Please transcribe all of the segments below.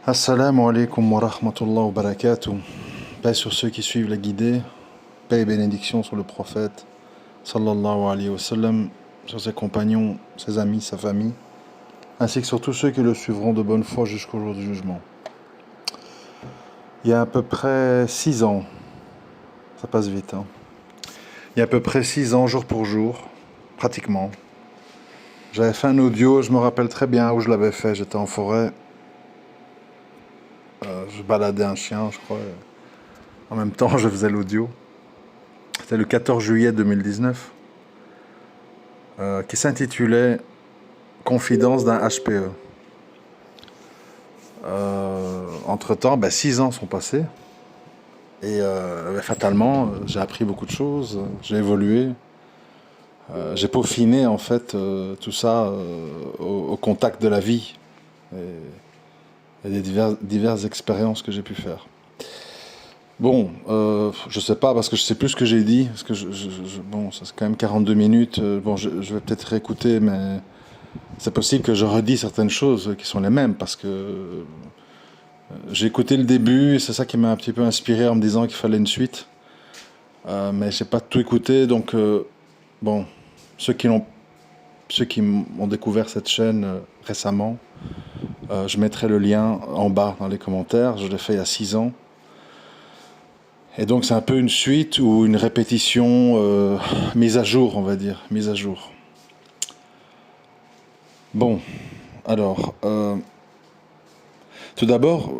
Assalamu alaikum wa rahmatullah wa barakatuh. Paix sur ceux qui suivent la guidée, paix et bénédiction sur le prophète, sallallahu alayhi wa sallam, sur ses compagnons, ses amis, sa famille, ainsi que sur tous ceux qui le suivront de bonne foi jusqu'au jour du jugement. Il y a à peu près 6 ans, ça passe vite, hein. Il y a à peu près 6 ans, jour pour jour, pratiquement, j'avais fait un audio, je me rappelle très bien où je l'avais fait, j'étais en forêt, je baladais un chien, je crois, en même temps je faisais l'audio. C'était le 14 juillet 2019, qui s'intitulait Confidence d'un HPE. Entre-temps, 6 ans sont passés et fatalement, j'ai appris beaucoup de choses, j'ai évolué, j'ai peaufiné en fait tout ça au contact de la vie et des diverses expériences que j'ai pu faire. Bon, je sais pas parce que je sais plus ce que j'ai dit, parce que bon, ça c'est quand même 42 minutes. Bon, je vais peut-être réécouter, mais c'est possible que je redis certaines choses qui sont les mêmes parce que j'ai écouté le début et c'est ça qui m'a un petit peu inspiré en me disant qu'il fallait une suite. Mais j'ai pas tout écouté, donc bon, ceux qui ont découvert cette chaîne récemment, je mettrai le lien en bas dans les commentaires. Je l'ai fait il y a 6 ans. Et donc c'est un peu une suite ou une répétition, mise à jour, on va dire, mise à jour. Bon, alors, tout d'abord,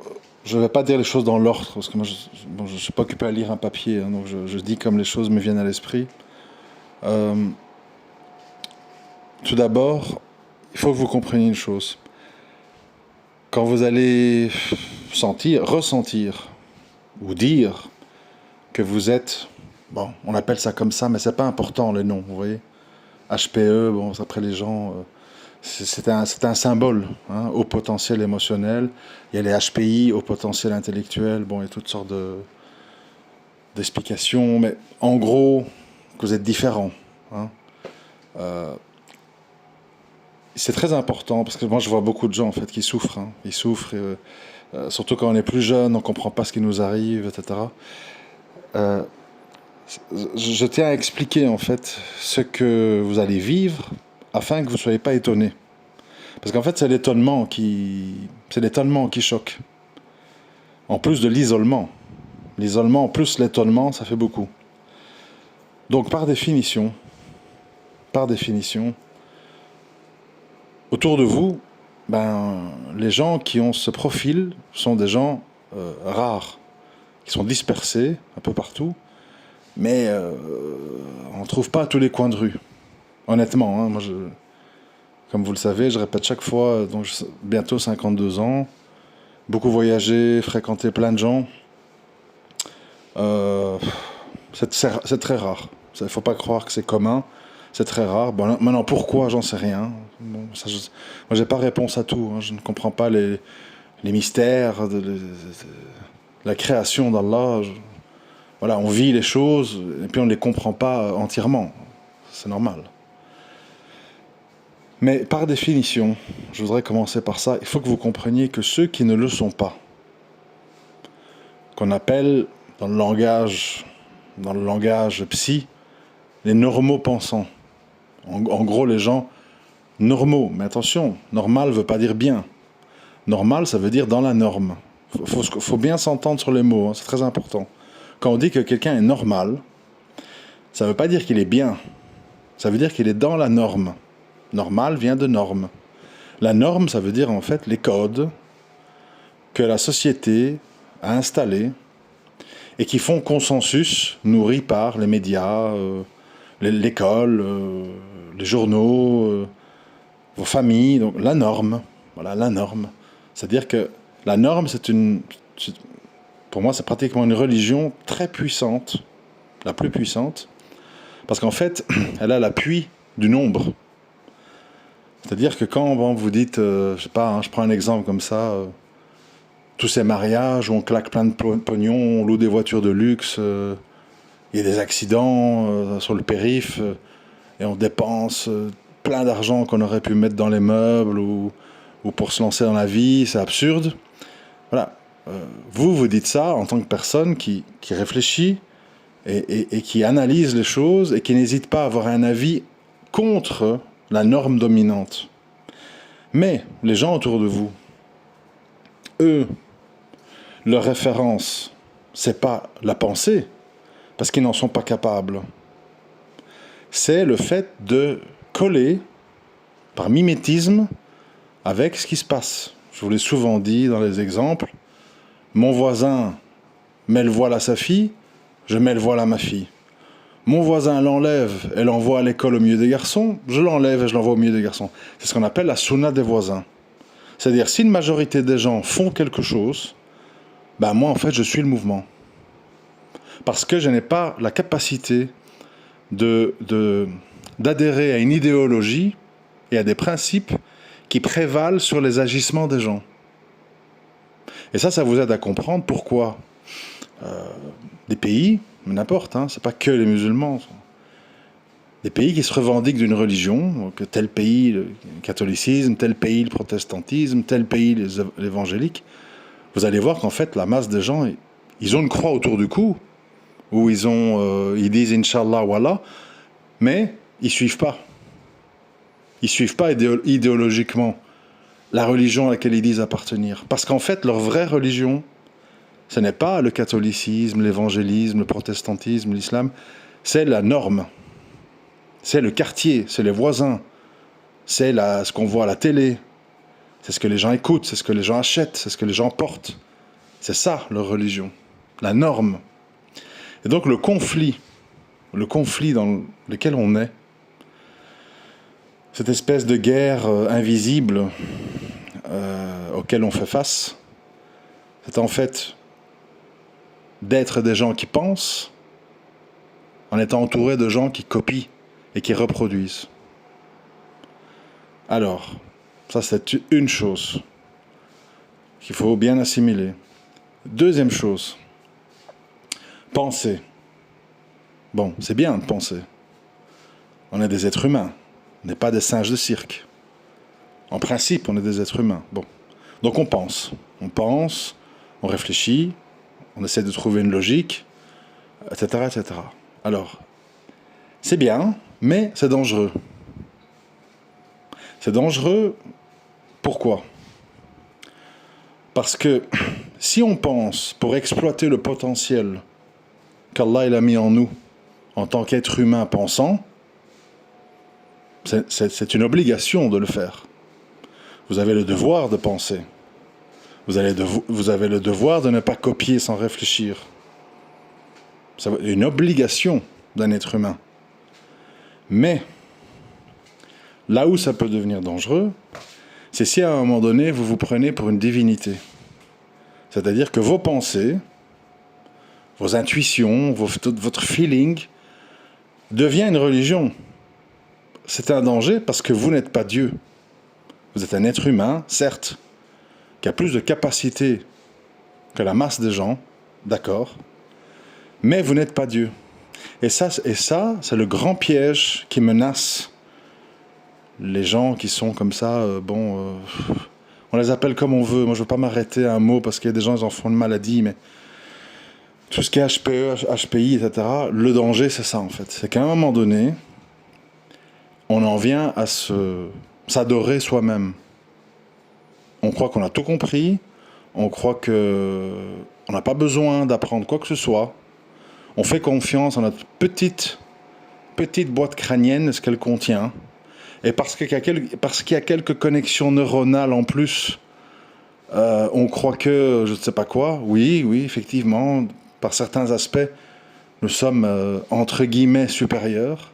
je ne vais pas dire les choses dans l'ordre, parce que moi je ne suis pas occupé à lire un papier, hein, donc je dis comme les choses me viennent à l'esprit. Tout d'abord, il faut que vous compreniez une chose. Quand vous allez ressentir ou dire que vous êtes, bon, on appelle ça comme ça, mais c'est pas important les noms, vous voyez. HPE, bon, après les gens, c'est un symbole, hein, au potentiel émotionnel. Il y a les HPI, au potentiel intellectuel, bon, il y a toutes sortes d'explications, mais en gros, que vous êtes différents, hein. C'est très important, parce que moi je vois beaucoup de gens en fait qui souffrent, hein. Ils souffrent, surtout quand on est plus jeune, on ne comprend pas ce qui nous arrive, etc. Euh, je tiens à expliquer en fait ce que vous allez vivre afin que vous ne soyez pas étonnés. Parce qu'en fait, c'est l'étonnement qui choque. En plus de l'isolement. L'isolement plus l'étonnement, ça fait beaucoup. Donc, par définition, autour de vous, les gens qui ont ce profil sont des gens rares, qui sont dispersés un peu partout, mais on ne trouve pas à tous les coins de rue. Honnêtement, hein, moi, comme vous le savez, je répète chaque fois, donc bientôt 52 ans, beaucoup voyagé, fréquenté plein de gens. C'est très rare. Il ne faut pas croire que c'est commun. C'est très rare. Bon, maintenant, pourquoi, j'en sais rien. Bon, moi, j'ai pas réponse à tout, hein. Je ne comprends pas les mystères de la création d'Allah. Voilà, on vit les choses et puis on ne les comprend pas entièrement. C'est normal. Mais par définition, je voudrais commencer par ça, il faut que vous compreniez que ceux qui ne le sont pas, qu'on appelle dans le langage psy, les normaux pensants. En gros, les gens normaux. Mais attention, normal ne veut pas dire bien. Normal, ça veut dire dans la norme. Faut bien s'entendre sur les mots, hein, c'est très important. Quand on dit que quelqu'un est normal, ça ne veut pas dire qu'il est bien. Ça veut dire qu'il est dans la norme. Normal vient de norme. La norme, ça veut dire en fait les codes que la société a installés et qui font consensus, nourris par les médias, l'école, les journaux, vos familles. Donc la norme, voilà, la norme. C'est-à-dire que la norme, pour moi, c'est pratiquement une religion très puissante, la plus puissante, parce qu'en fait, elle a l'appui du nombre. C'est-à-dire que quand vous dites, je sais pas, hein, je prends un exemple comme ça, tous ces mariages où on claque plein de pognon, on loue des voitures de luxe, il y a des accidents sur le périph, et on dépense plein d'argent qu'on aurait pu mettre dans les meubles ou pour se lancer dans la vie, c'est absurde. Voilà. Vous dites ça en tant que personne qui réfléchit et qui analyse les choses et qui n'hésite pas à avoir un avis contre la norme dominante. Mais les gens autour de vous, eux, leur référence, c'est pas la pensée, parce qu'ils n'en sont pas capables. C'est le fait de coller, par mimétisme, avec ce qui se passe. Je vous l'ai souvent dit dans les exemples, mon voisin met le voile à sa fille, je mets le voile à ma fille. Mon voisin l'enlève et l'envoie à l'école au milieu des garçons, je l'enlève et je l'envoie au milieu des garçons. C'est ce qu'on appelle la sunna des voisins. C'est-à-dire, si une majorité des gens font quelque chose, ben moi, en fait, je suis le mouvement. Parce que je n'ai pas la capacité d'adhérer à une idéologie et à des principes qui prévalent sur les agissements des gens. Et ça vous aide à comprendre pourquoi des pays, n'importe, hein, c'est pas que les musulmans, des pays qui se revendiquent d'une religion, que tel pays le catholicisme, tel pays le protestantisme, tel pays l'évangélique, vous allez voir qu'en fait la masse des gens, ils ont une croix autour du cou, où ils disent Inch'Allah Wallah, mais ils suivent pas. Ils suivent pas idéologiquement la religion à laquelle ils disent appartenir. Parce qu'en fait, leur vraie religion, ce n'est pas le catholicisme, l'évangélisme, le protestantisme, l'islam, c'est la norme. C'est le quartier, c'est les voisins, c'est ce qu'on voit à la télé, c'est ce que les gens écoutent, c'est ce que les gens achètent, c'est ce que les gens portent. C'est ça, leur religion, la norme. Et donc le conflit dans lequel on est, cette espèce de guerre invisible auquel on fait face, c'est en fait d'être des gens qui pensent en étant entourés de gens qui copient et qui reproduisent. Alors, ça c'est une chose qu'il faut bien assimiler. Deuxième chose, penser. Bon, c'est bien de penser. On est des êtres humains, on n'est pas des singes de cirque. En principe, on est des êtres humains. Bon, donc on pense, on réfléchit, on essaie de trouver une logique, etc., etc. Alors, c'est bien, mais c'est dangereux. C'est dangereux, pourquoi ? Parce que si on pense pour exploiter le potentiel qu'Allah il a mis en nous, en tant qu'être humain pensant, c'est une obligation de le faire. Vous avez le devoir de penser. Vous avez le devoir de ne pas copier sans réfléchir. C'est une obligation d'un être humain. Mais, là où ça peut devenir dangereux, c'est si à un moment donné, vous vous prenez pour une divinité. C'est-à-dire que vos pensées, vos intuitions, votre feeling, devient une religion. C'est un danger parce que vous n'êtes pas Dieu. Vous êtes un être humain, certes, qui a plus de capacité que la masse des gens, d'accord, mais vous n'êtes pas Dieu. Et ça, c'est le grand piège qui menace les gens qui sont comme ça, on les appelle comme on veut. Moi, je ne veux pas m'arrêter à un mot parce qu'il y a des gens qui en font une maladie, mais tout ce qui est HPE, HPI, etc., le danger, c'est ça, en fait. C'est qu'à un moment donné, on en vient à s'adorer soi-même. On croit qu'on a tout compris, on croit qu'on n'a pas besoin d'apprendre quoi que ce soit. On fait confiance à notre petite boîte crânienne, ce qu'elle contient. Et parce qu'il y a quelques connexions neuronales en plus, on croit que, je ne sais pas quoi, oui, effectivement, par certains aspects, nous sommes, entre guillemets, supérieurs,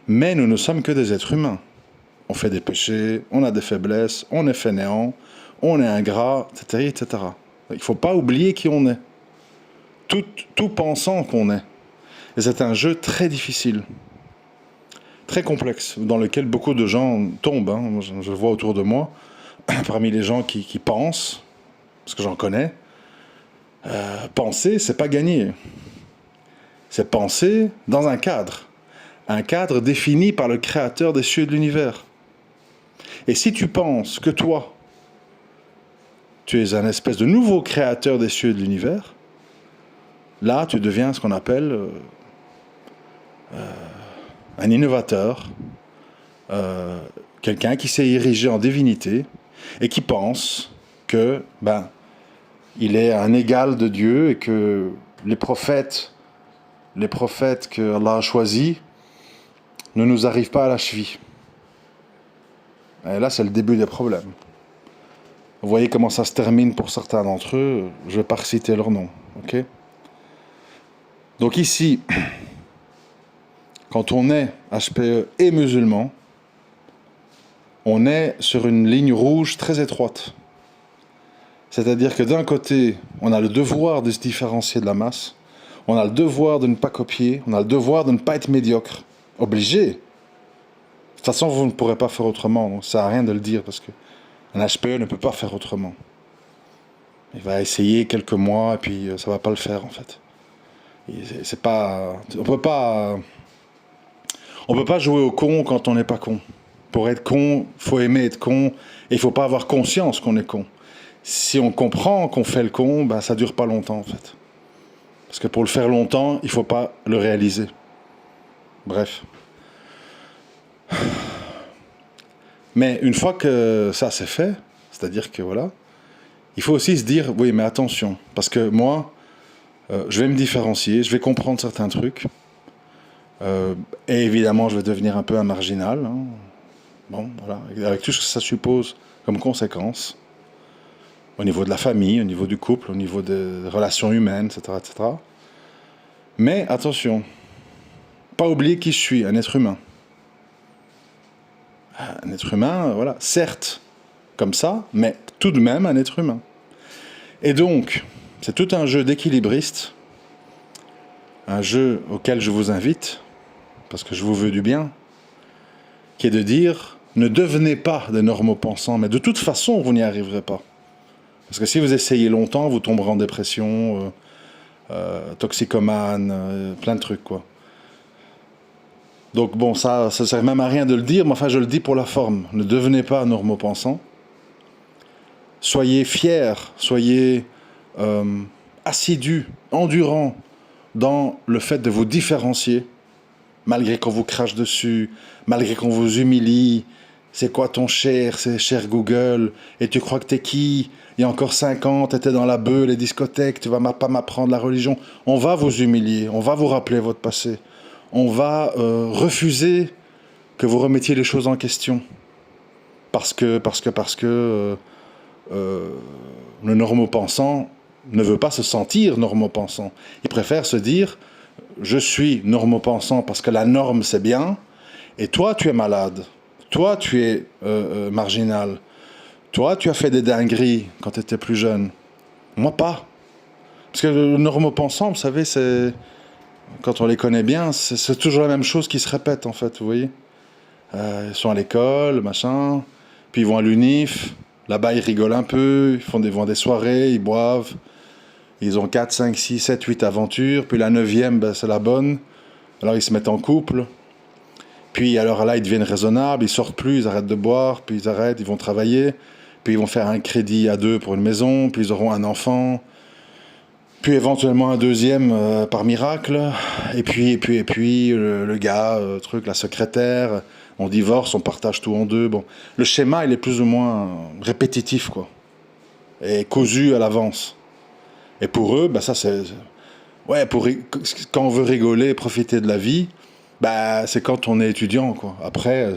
mais nous ne sommes que des êtres humains. On fait des péchés, on a des faiblesses, on est fainéant, on est ingrat, etc., etc. Il ne faut pas oublier qui on est. Tout pensant qu'on est. Et c'est un jeu très difficile, très complexe, dans lequel beaucoup de gens tombent. Hein. Je le vois autour de moi, parmi les gens qui pensent, parce que j'en connais. Penser, c'est pas gagner. C'est penser dans un cadre défini par le créateur des cieux et de l'univers. Et si tu penses que toi, tu es un espèce de nouveau créateur des cieux et de l'univers, là, tu deviens ce qu'on appelle un innovateur, quelqu'un qui s'est érigé en divinité et qui pense que, il est un égal de Dieu et que les prophètes que Allah a choisis ne nous arrivent pas à la cheville. Et là, c'est le début des problèmes. Vous voyez comment ça se termine pour certains d'entre eux. Je ne vais pas reciter leur nom. Okay. Donc ici, quand on est HPE et musulman, on est sur une ligne rouge très étroite. C'est-à-dire que d'un côté, on a le devoir de se différencier de la masse, on a le devoir de ne pas copier, on a le devoir de ne pas être médiocre. Obligé. De toute façon, vous ne pourrez pas faire autrement, donc ça sert à rien de le dire, parce qu'un HPE ne peut pas faire autrement. Il va essayer quelques mois, et puis ça ne va pas le faire, en fait. C'est pas... On peut pas jouer au con quand on n'est pas con. Pour être con, il faut aimer être con, et il ne faut pas avoir conscience qu'on est con. Si on comprend qu'on fait le con, ça ne dure pas longtemps, en fait. Parce que pour le faire longtemps, il ne faut pas le réaliser. Bref. Mais une fois que ça c'est fait, c'est-à-dire que voilà, il faut aussi se dire, oui, mais attention, parce que moi, je vais me différencier, je vais comprendre certains trucs, et évidemment, je vais devenir un peu un marginal, hein. Bon, voilà, avec tout ce que ça suppose comme conséquence, au niveau de la famille, au niveau du couple, au niveau des relations humaines, etc., etc. Mais attention, pas oublier qui je suis, un être humain. Un être humain, voilà, certes, comme ça, mais tout de même un être humain. Et donc, c'est tout un jeu d'équilibriste, un jeu auquel je vous invite, parce que je vous veux du bien, qui est de dire, ne devenez pas des normaux-pensants, mais de toute façon, vous n'y arriverez pas. Parce que si vous essayez longtemps, vous tomberez en dépression, toxicomane, plein de trucs, quoi. Donc bon, ça sert même à rien de le dire, mais enfin je le dis pour la forme. Ne devenez pas normaux-pensants. Soyez fiers, soyez assidus, endurants dans le fait de vous différencier, malgré qu'on vous crache dessus, malgré qu'on vous humilie. C'est quoi ton cher, c'est cher Google, et tu crois que t'es qui? Il y a encore 5 ans, t'étais dans la beuh, les discothèques, tu vas pas m'apprendre la religion. On va vous humilier, on va vous rappeler votre passé. On va refuser que vous remettiez les choses en question. Parce que le normopensant ne veut pas se sentir normopensant. Il préfère se dire, je suis normopensant parce que la norme c'est bien, et toi tu es malade, toi tu es marginal, toi tu as fait des dingueries quand tu étais plus jeune. Moi pas. Parce que le normopensant, vous savez, c'est... Quand on les connaît bien, c'est toujours la même chose qui se répète, en fait, vous voyez. Ils sont à l'école, machin, puis ils vont à l'UNIF, là-bas ils rigolent un peu, ils vont à des soirées, ils boivent, ils ont 4, 5, 6, 7, 8 aventures, puis la 9e, c'est la bonne, alors ils se mettent en couple, puis alors là ils deviennent raisonnables, ils sortent plus, ils arrêtent de boire, puis ils arrêtent, ils vont travailler, puis ils vont faire un crédit à 2 pour une maison, puis ils auront un enfant, puis éventuellement un deuxième par miracle, et puis le gars, la secrétaire, on divorce, on partage tout en deux. Bon, le schéma il est plus ou moins répétitif, quoi, et cousu à l'avance. Et pour eux, ça c'est, ouais, quand on veut rigoler, profiter de la vie, c'est quand on est étudiant, quoi. Après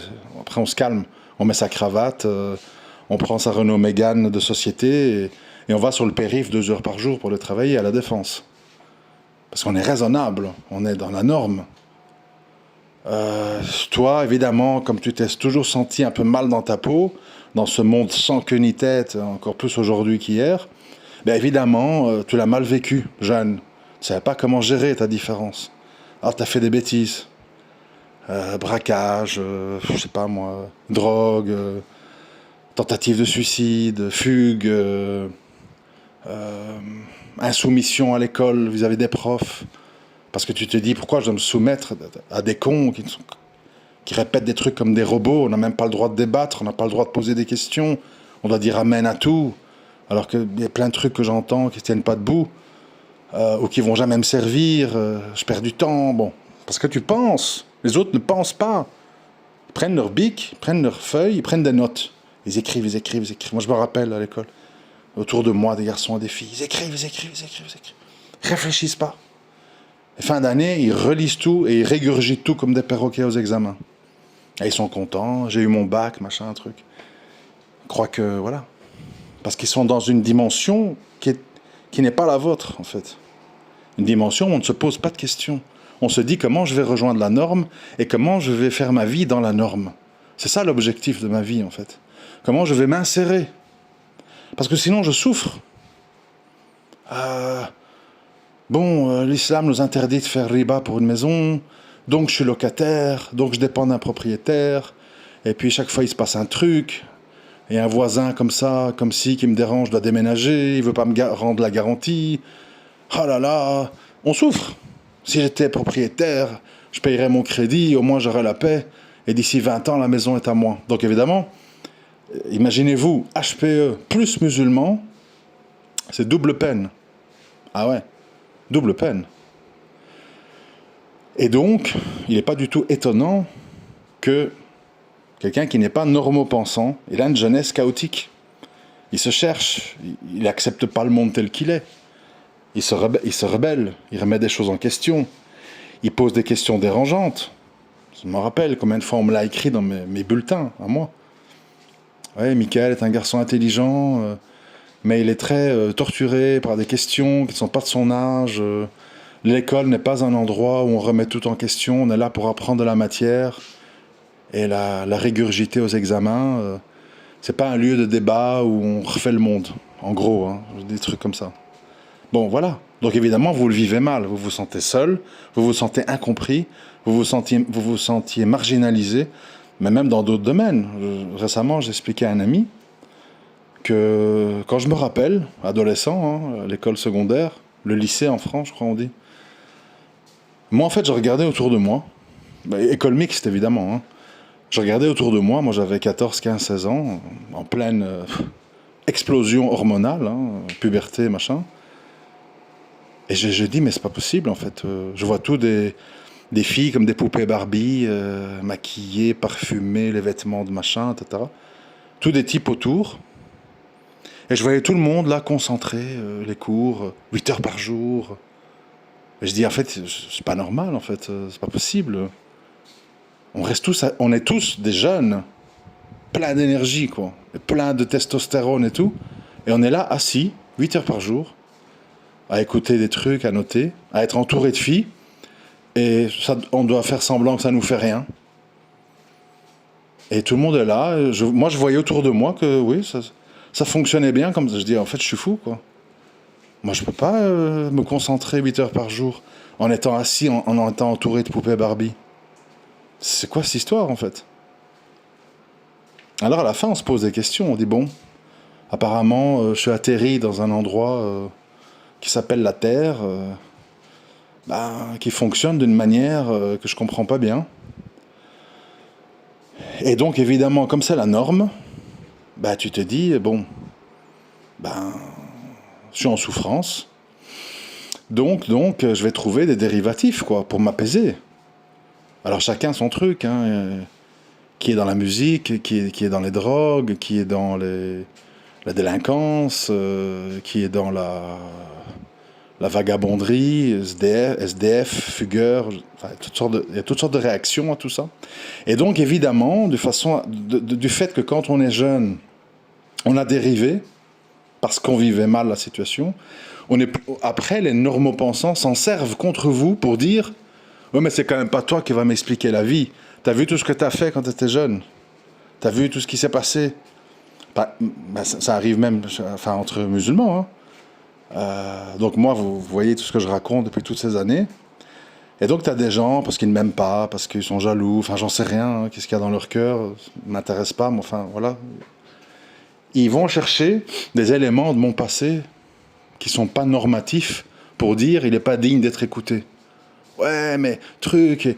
on se calme, on met sa cravate, on prend sa Renault Mégane de société. Et on va sur le périph' 2 heures par jour pour le travailler à la Défense. Parce qu'on est raisonnable, on est dans la norme. Toi, évidemment, comme tu t'es toujours senti un peu mal dans ta peau, dans ce monde sans queue ni tête, encore plus aujourd'hui qu'hier, évidemment, tu l'as mal vécu, jeune. Tu ne savais pas comment gérer ta différence. Alors, tu as fait des bêtises. Braquage, je sais pas moi, drogue, tentative de suicide, fugue... insoumission à l'école vis-à-vis des profs, parce que tu te dis pourquoi je dois me soumettre à des cons qui répètent des trucs comme des robots. On n'a même pas le droit de débattre, on n'a pas le droit de poser des questions, on doit dire amen à tout. Alors qu'il y a plein de trucs que j'entends qui ne tiennent pas debout, ou qui vont jamais me servir, je perds du temps, bon. Parce que tu penses, les autres ne pensent pas. Ils prennent leur bic, ils prennent leurs feuilles, ils prennent des notes. Ils écrivent, ils écrivent, ils écrivent. Moi je me rappelle à l'école, autour de moi, des garçons et des filles, ils écrivent, ils écrivent, ils écrivent, ils écrivent. Ils réfléchissent pas. Et fin d'année, ils relisent tout et ils régurgitent tout comme des perroquets aux examens. Et ils sont contents, j'ai eu mon bac, machin, un truc. Je crois que, voilà. Parce qu'ils sont dans une dimension qui n'est pas la vôtre, en fait. Une dimension où on ne se pose pas de questions. On se dit comment je vais rejoindre la norme et comment je vais faire ma vie dans la norme. C'est ça l'objectif de ma vie, en fait. Comment je vais m'insérer. Parce que sinon, je souffre. L'islam nous interdit de faire riba pour une maison, donc je suis locataire, donc je dépends d'un propriétaire, et puis chaque fois il se passe un truc, et un voisin comme ça, comme si, qui me dérange, doit déménager, il veut pas me rendre la garantie. Oh là là, on souffre. Si j'étais propriétaire, je payerais mon crédit, au moins j'aurais la paix, et d'ici 20 ans, la maison est à moi. Donc évidemment, imaginez-vous, HPE plus musulman, c'est double peine. Ah ouais, double peine. Et donc, il n'est pas du tout étonnant que quelqu'un qui n'est pas normopensant, il a une jeunesse chaotique. Il se cherche, il n'accepte pas le monde tel qu'il est. Il se rebelle, il remet des choses en question, il pose des questions dérangeantes. Je me rappelle combien de fois on me l'a écrit dans mes bulletins, à moi. Ouais, Michael est un garçon intelligent, mais il est très torturé par des questions qui ne sont pas de son âge. L'école n'est pas un endroit où on remet tout en question, on est là pour apprendre de la matière et la régurgiter aux examens. C'est pas un lieu de débat où on refait le monde, en gros, hein, des trucs comme ça. Bon, voilà. Donc évidemment, vous le vivez mal, vous vous sentez seul, vous vous sentez incompris, vous vous sentiez marginalisé, mais même dans d'autres domaines. Récemment, j'expliquais à un ami que quand je me rappelle, adolescent, hein, l'école secondaire, le lycée en France, je crois on dit, moi en fait je regardais autour de moi, école mixte évidemment, hein. Je regardais autour de moi, j'avais 14, 15, 16 ans, en pleine explosion hormonale, hein, puberté, machin. Et je dis, mais c'est pas possible en fait. Je vois tout des filles comme des poupées Barbie, maquillées, parfumées, les vêtements de machin, etc. Tous des types autour. Et je voyais tout le monde là concentré, les cours, 8 heures par jour. Et je dis, en fait, c'est pas normal en fait, c'est pas possible. On est tous des jeunes, plein d'énergie, quoi, plein de testostérone et tout. Et on est là, assis, 8 heures par jour, à écouter des trucs, à noter, à être entouré de filles. Et ça, on doit faire semblant que ça nous fait rien. Et tout le monde est là. Moi, je voyais autour de moi que, oui, ça fonctionnait bien. Comme ça. Je dis, en fait, je suis fou, quoi. Moi, je peux pas me concentrer 8 heures par jour en étant assis, en étant entouré de poupées Barbie. C'est quoi cette histoire, en fait? Alors, à la fin, on se pose des questions. On dit, bon, apparemment, je suis atterri dans un endroit qui s'appelle la Terre, qui fonctionne d'une manière que je comprends pas bien. Et donc, évidemment, comme c'est la norme, tu te dis, bon, je suis en souffrance. Donc, je vais trouver des dérivatifs, quoi, pour m'apaiser. Alors, chacun son truc, hein, qui est dans la musique, qui est dans les drogues, qui est dans la délinquance, qui est dans la vagabonderie, SDF, fugueur, enfin, il y a toutes sortes de réactions à tout ça. Et donc, évidemment, du fait que quand on est jeune, on a dérivé, parce qu'on vivait mal la situation, après, les normopensants s'en servent contre vous pour dire « Ouais, mais c'est quand même pas toi qui va m'expliquer la vie. T'as vu tout ce que t'as fait quand t'étais jeune. T'as vu tout ce qui s'est passé. » Ça arrive même entre musulmans, hein. Donc moi, vous voyez tout ce que je raconte depuis toutes ces années. Et donc, tu as des gens, parce qu'ils ne m'aiment pas, parce qu'ils sont jaloux, enfin, j'en sais rien, hein, qu'est-ce qu'il y a dans leur cœur, ne m'intéresse pas, mais enfin, voilà. Ils vont chercher des éléments de mon passé qui sont pas normatifs pour dire il n'est pas digne d'être écouté. Ouais, mais truc,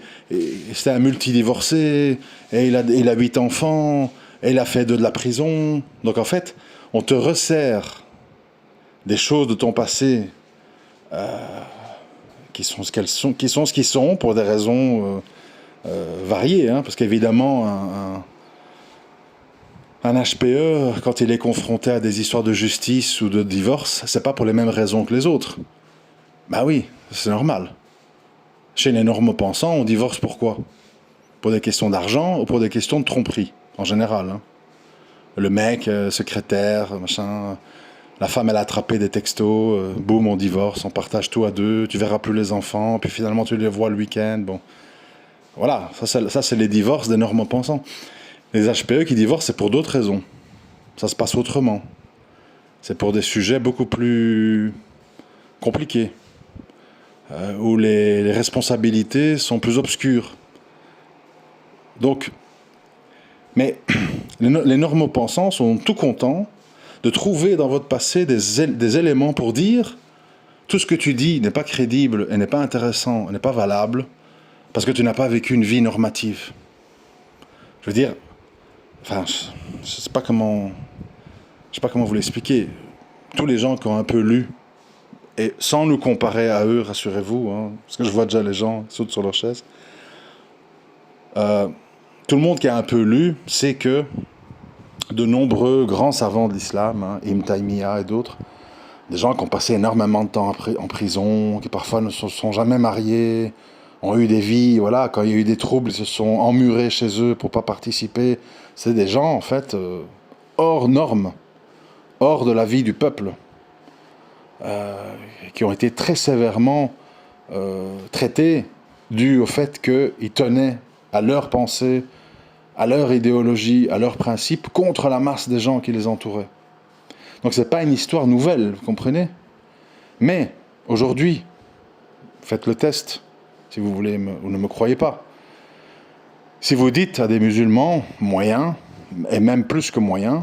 c'était un multidivorcé, et il a 8 enfants, et il a fait 2 de la prison. Donc en fait, on te resserre des choses de ton passé qui sont ce qu'elles sont, qui sont ce qu'ils sont pour des raisons variées, hein, parce qu'évidemment un HPE, quand il est confronté à des histoires de justice ou de divorce, c'est pas pour les mêmes raisons que les autres. Bah oui, c'est normal. Chez les normopensants, on divorce pourquoi? Pour des questions d'argent ou pour des questions de tromperie, en général. Hein. Le mec, secrétaire, machin, la femme, elle a attrapé des textos, boum, on divorce, on partage tout à deux, tu verras plus les enfants, puis finalement tu les vois le week-end, bon. Voilà, ça c'est les divorces des normopensants. Les HPE qui divorcent, c'est pour d'autres raisons. Ça se passe autrement. C'est pour des sujets beaucoup plus compliqués, où les responsabilités sont plus obscures. Donc, mais les normopensants sont tout contents de trouver dans votre passé des éléments pour dire tout ce que tu dis n'est pas crédible et n'est pas intéressant, n'est pas valable, parce que tu n'as pas vécu une vie normative. Je veux dire, enfin, je ne sais pas comment vous l'expliquer. Tous les gens qui ont un peu lu, et sans nous comparer à eux, rassurez-vous, hein, parce que je vois déjà les gens qui sautent sur leur chaise, tout le monde qui a un peu lu sait que de nombreux grands savants de l'islam, hein, Ibn Taymiyyah et d'autres, des gens qui ont passé énormément de temps en prison, qui parfois ne se sont jamais mariés, ont eu des vies, voilà, quand il y a eu des troubles, ils se sont emmurés chez eux pour pas participer. C'est des gens, en fait, hors normes, hors de la vie du peuple, qui ont été très sévèrement traités, dû au fait qu'ils tenaient à leur pensée, à leur idéologie, à leurs principes, contre la masse des gens qui les entouraient. Donc c'est pas une histoire nouvelle, vous comprenez? Mais, aujourd'hui, faites le test, si vous voulez, ou ne me croyez pas. Si vous dites à des musulmans moyens, et même plus que moyens,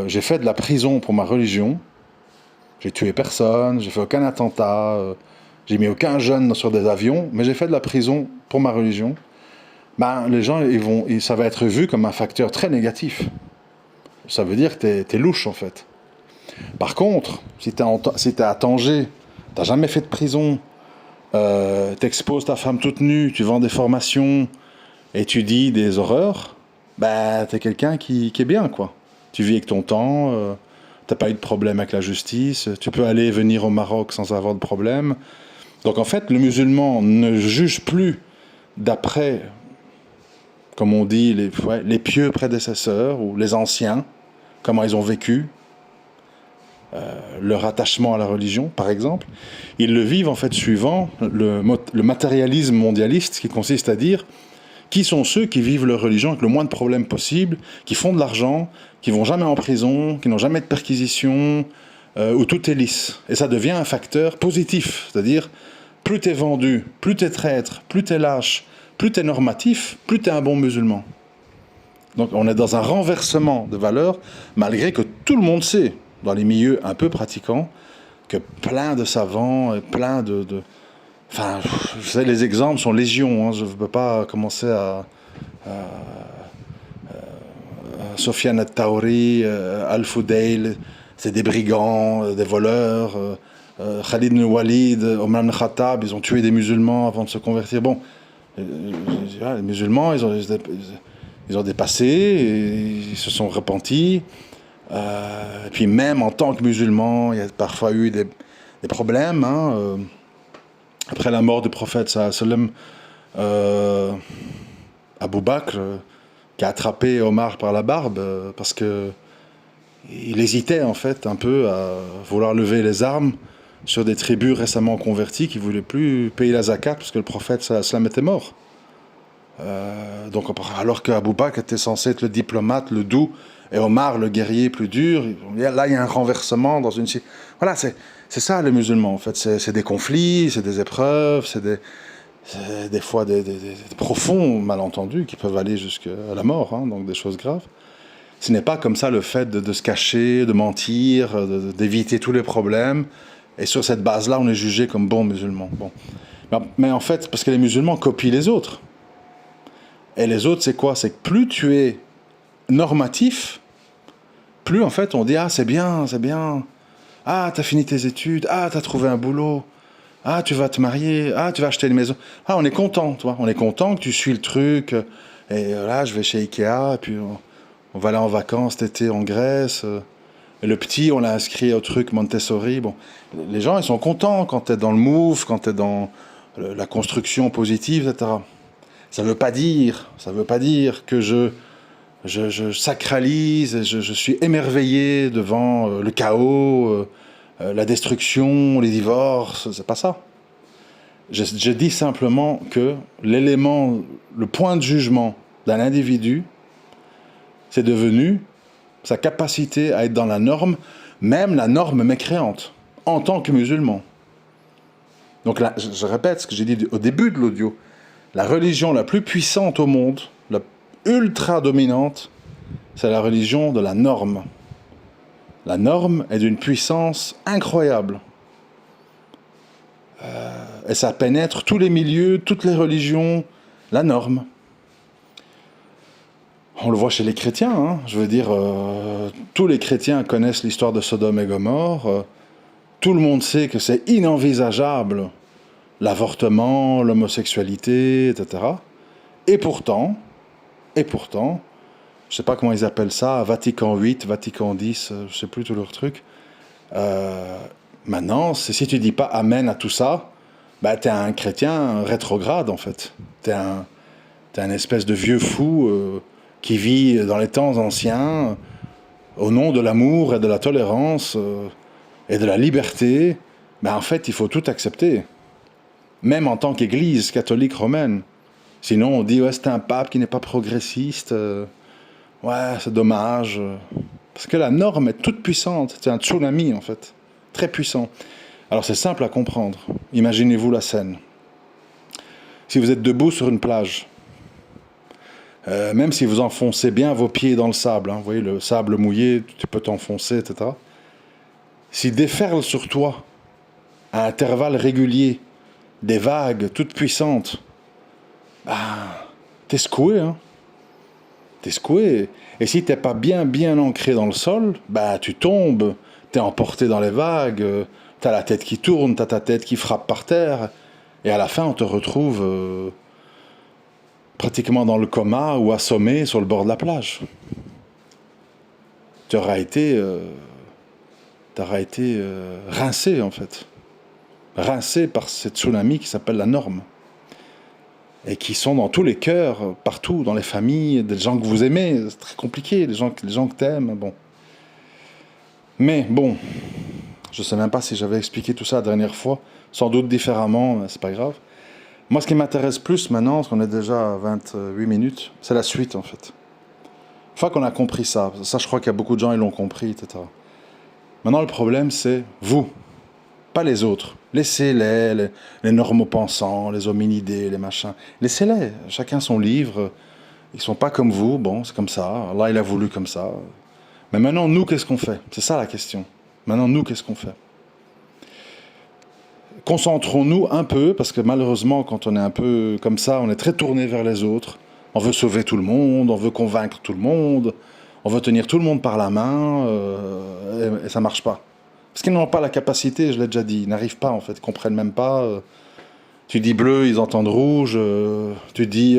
j'ai fait de la prison pour ma religion, j'ai tué personne, j'ai fait aucun attentat, j'ai mis aucun jeune sur des avions, mais j'ai fait de la prison pour ma religion, ben, les gens, ça va être vu comme un facteur très négatif. Ça veut dire que t'es louche, en fait. Par contre, si t'es à Tanger, t'as jamais fait de prison, t'exposes ta femme toute nue, tu vends des formations, et tu dis des horreurs, ben, t'es quelqu'un qui est bien, quoi. Tu vis avec ton temps, t'as pas eu de problème avec la justice, tu peux aller et venir au Maroc sans avoir de problème. Donc, en fait, le musulman ne juge plus d'après, comme on dit, les pieux prédécesseurs ou les anciens, comment ils ont vécu, leur attachement à la religion, par exemple. Ils le vivent en fait suivant le matérialisme mondialiste, qui consiste à dire qui sont ceux qui vivent leur religion avec le moins de problèmes possible, qui font de l'argent, qui vont jamais en prison, qui n'ont jamais de perquisition, où tout est lisse. Et ça devient un facteur positif, c'est-à-dire plus t'es vendu, plus t'es traître, plus t'es lâche, plus t'es normatif, plus t'es un bon musulman. Donc on est dans un renversement de valeurs, malgré que tout le monde sait, dans les milieux un peu pratiquants, que plein de savants, plein de... Enfin, vous savez, les exemples sont légion, hein, je ne peux pas commencer à Sofiane al-Taouri, Al-Fudayl, c'est des brigands, des voleurs, Khalid ibn Walid, Omar ibn Khattab, ils ont tué des musulmans avant de se convertir. Bon, les musulmans, ils ont dépassé, ils se sont repentis. Et puis même en tant que musulmans, il y a parfois eu des problèmes. Hein, après la mort du prophète sallam, Abu Bakr, qui a attrapé Omar par la barbe, parce que il hésitait en fait un peu à vouloir lever les armes sur des tribus récemment converties qui ne voulaient plus payer la zakat parce que le prophète sallam était mort. Donc, alors qu'Abou Bakr était censé être le diplomate, le doux, et Omar, le guerrier plus dur, là, il y a un renversement dans une... Voilà, c'est ça, les musulmans, en fait. C'est des conflits, c'est des épreuves, c'est des fois des profonds malentendus qui peuvent aller jusqu'à la mort, hein, donc des choses graves. Ce n'est pas comme ça le fait de se cacher, de mentir, d'éviter tous les problèmes. Et sur cette base-là, on est jugé comme bon musulman. Bon. Mais en fait, parce que les musulmans copient les autres. Et les autres, c'est quoi? C'est que plus tu es normatif, plus en fait on dit « Ah, c'est bien, c'est bien. Ah, t'as fini tes études. Ah, t'as trouvé un boulot. Ah, tu vas te marier. Ah, tu vas acheter une maison. Ah, on est content, toi. On est content que tu suis le truc. Et là, je vais chez Ikea. Et puis, on va aller en vacances cet été en Grèce. Et le petit, on l'a inscrit au truc Montessori. Bon, les gens, ils sont contents quand t'es dans le move, quand t'es dans la construction positive, etc. Ça veut pas dire que je sacralise, je suis émerveillé devant le chaos, la destruction, les divorces, c'est pas ça. Je dis simplement que l'élément, le point de jugement d'un individu, c'est devenu sa capacité à être dans la norme, même la norme mécréante, en tant que musulman. Donc là, je répète ce que j'ai dit au début de l'audio, la religion la plus puissante au monde, la ultra dominante, c'est la religion de la norme. La norme est d'une puissance incroyable. Et ça pénètre tous les milieux, toutes les religions, la norme. On le voit chez les chrétiens, hein. Je veux dire, tous les chrétiens connaissent l'histoire de Sodome et Gomorre. Tout le monde sait que c'est inenvisageable, l'avortement, l'homosexualité, etc. Et pourtant, je ne sais pas comment ils appellent ça, Vatican VIII, Vatican X, je ne sais plus tout leur truc. Maintenant, si tu dis pas Amen à tout ça, bah, t'es un chrétien rétrograde, en fait. T'es un espèce de vieux fou qui vit dans les temps anciens, au nom de l'amour et de la tolérance et de la liberté. Mais en fait, il faut tout accepter. Même en tant qu'Église catholique romaine. Sinon, on dit, ouais, c'est un pape qui n'est pas progressiste. Ouais, c'est dommage. Parce que la norme est toute puissante. C'est un tsunami, en fait. Très puissant. Alors, c'est simple à comprendre. Imaginez-vous la scène. Si vous êtes debout sur une plage, même si vous enfoncez bien vos pieds dans le sable, hein, vous voyez, le sable mouillé, tu peux t'enfoncer, etc. Si déferlent sur toi, à intervalles réguliers, des vagues toutes puissantes, bah, t'es secoué, hein. T'es secoué. Et si t'es pas bien ancré dans le sol, bah tu tombes, t'es emporté dans les vagues, t'as la tête qui tourne, t'as ta tête qui frappe par terre, et à la fin on te retrouve pratiquement dans le coma ou assommé sur le bord de la plage. Tu auras été, rincé en fait, rincé par cette tsunami qui s'appelle la norme. Et qui sont dans tous les cœurs, partout, dans les familles, des gens que vous aimez, c'est très compliqué, les gens que t'aimes, bon. Mais bon, je sais même pas si j'avais expliqué tout ça la dernière fois, sans doute différemment, mais c'est pas grave. Moi, ce qui m'intéresse plus maintenant, parce qu'on est déjà à 28 minutes, c'est la suite en fait. Une fois qu'on a compris ça, je crois qu'il y a beaucoup de gens qui l'ont compris, etc. Maintenant, le problème, c'est vous, pas les autres. Laissez-les, les normaux-pensants, les hominidés, les machins. Laissez-les, chacun son livre. Ils sont pas comme vous, bon, c'est comme ça. Allah, il a voulu comme ça. Mais maintenant, nous, qu'est-ce qu'on fait? C'est ça la question. Maintenant, nous, qu'est-ce qu'on fait? Concentrons-nous un peu, parce que malheureusement, quand on est un peu comme ça, on est très tourné vers les autres. On veut sauver tout le monde, on veut convaincre tout le monde, on veut tenir tout le monde par la main, et ça marche pas. Parce qu'ils n'ont pas la capacité, je l'ai déjà dit, ils n'arrivent pas en fait, ils comprennent même pas. Tu dis bleu, ils entendent rouge, tu dis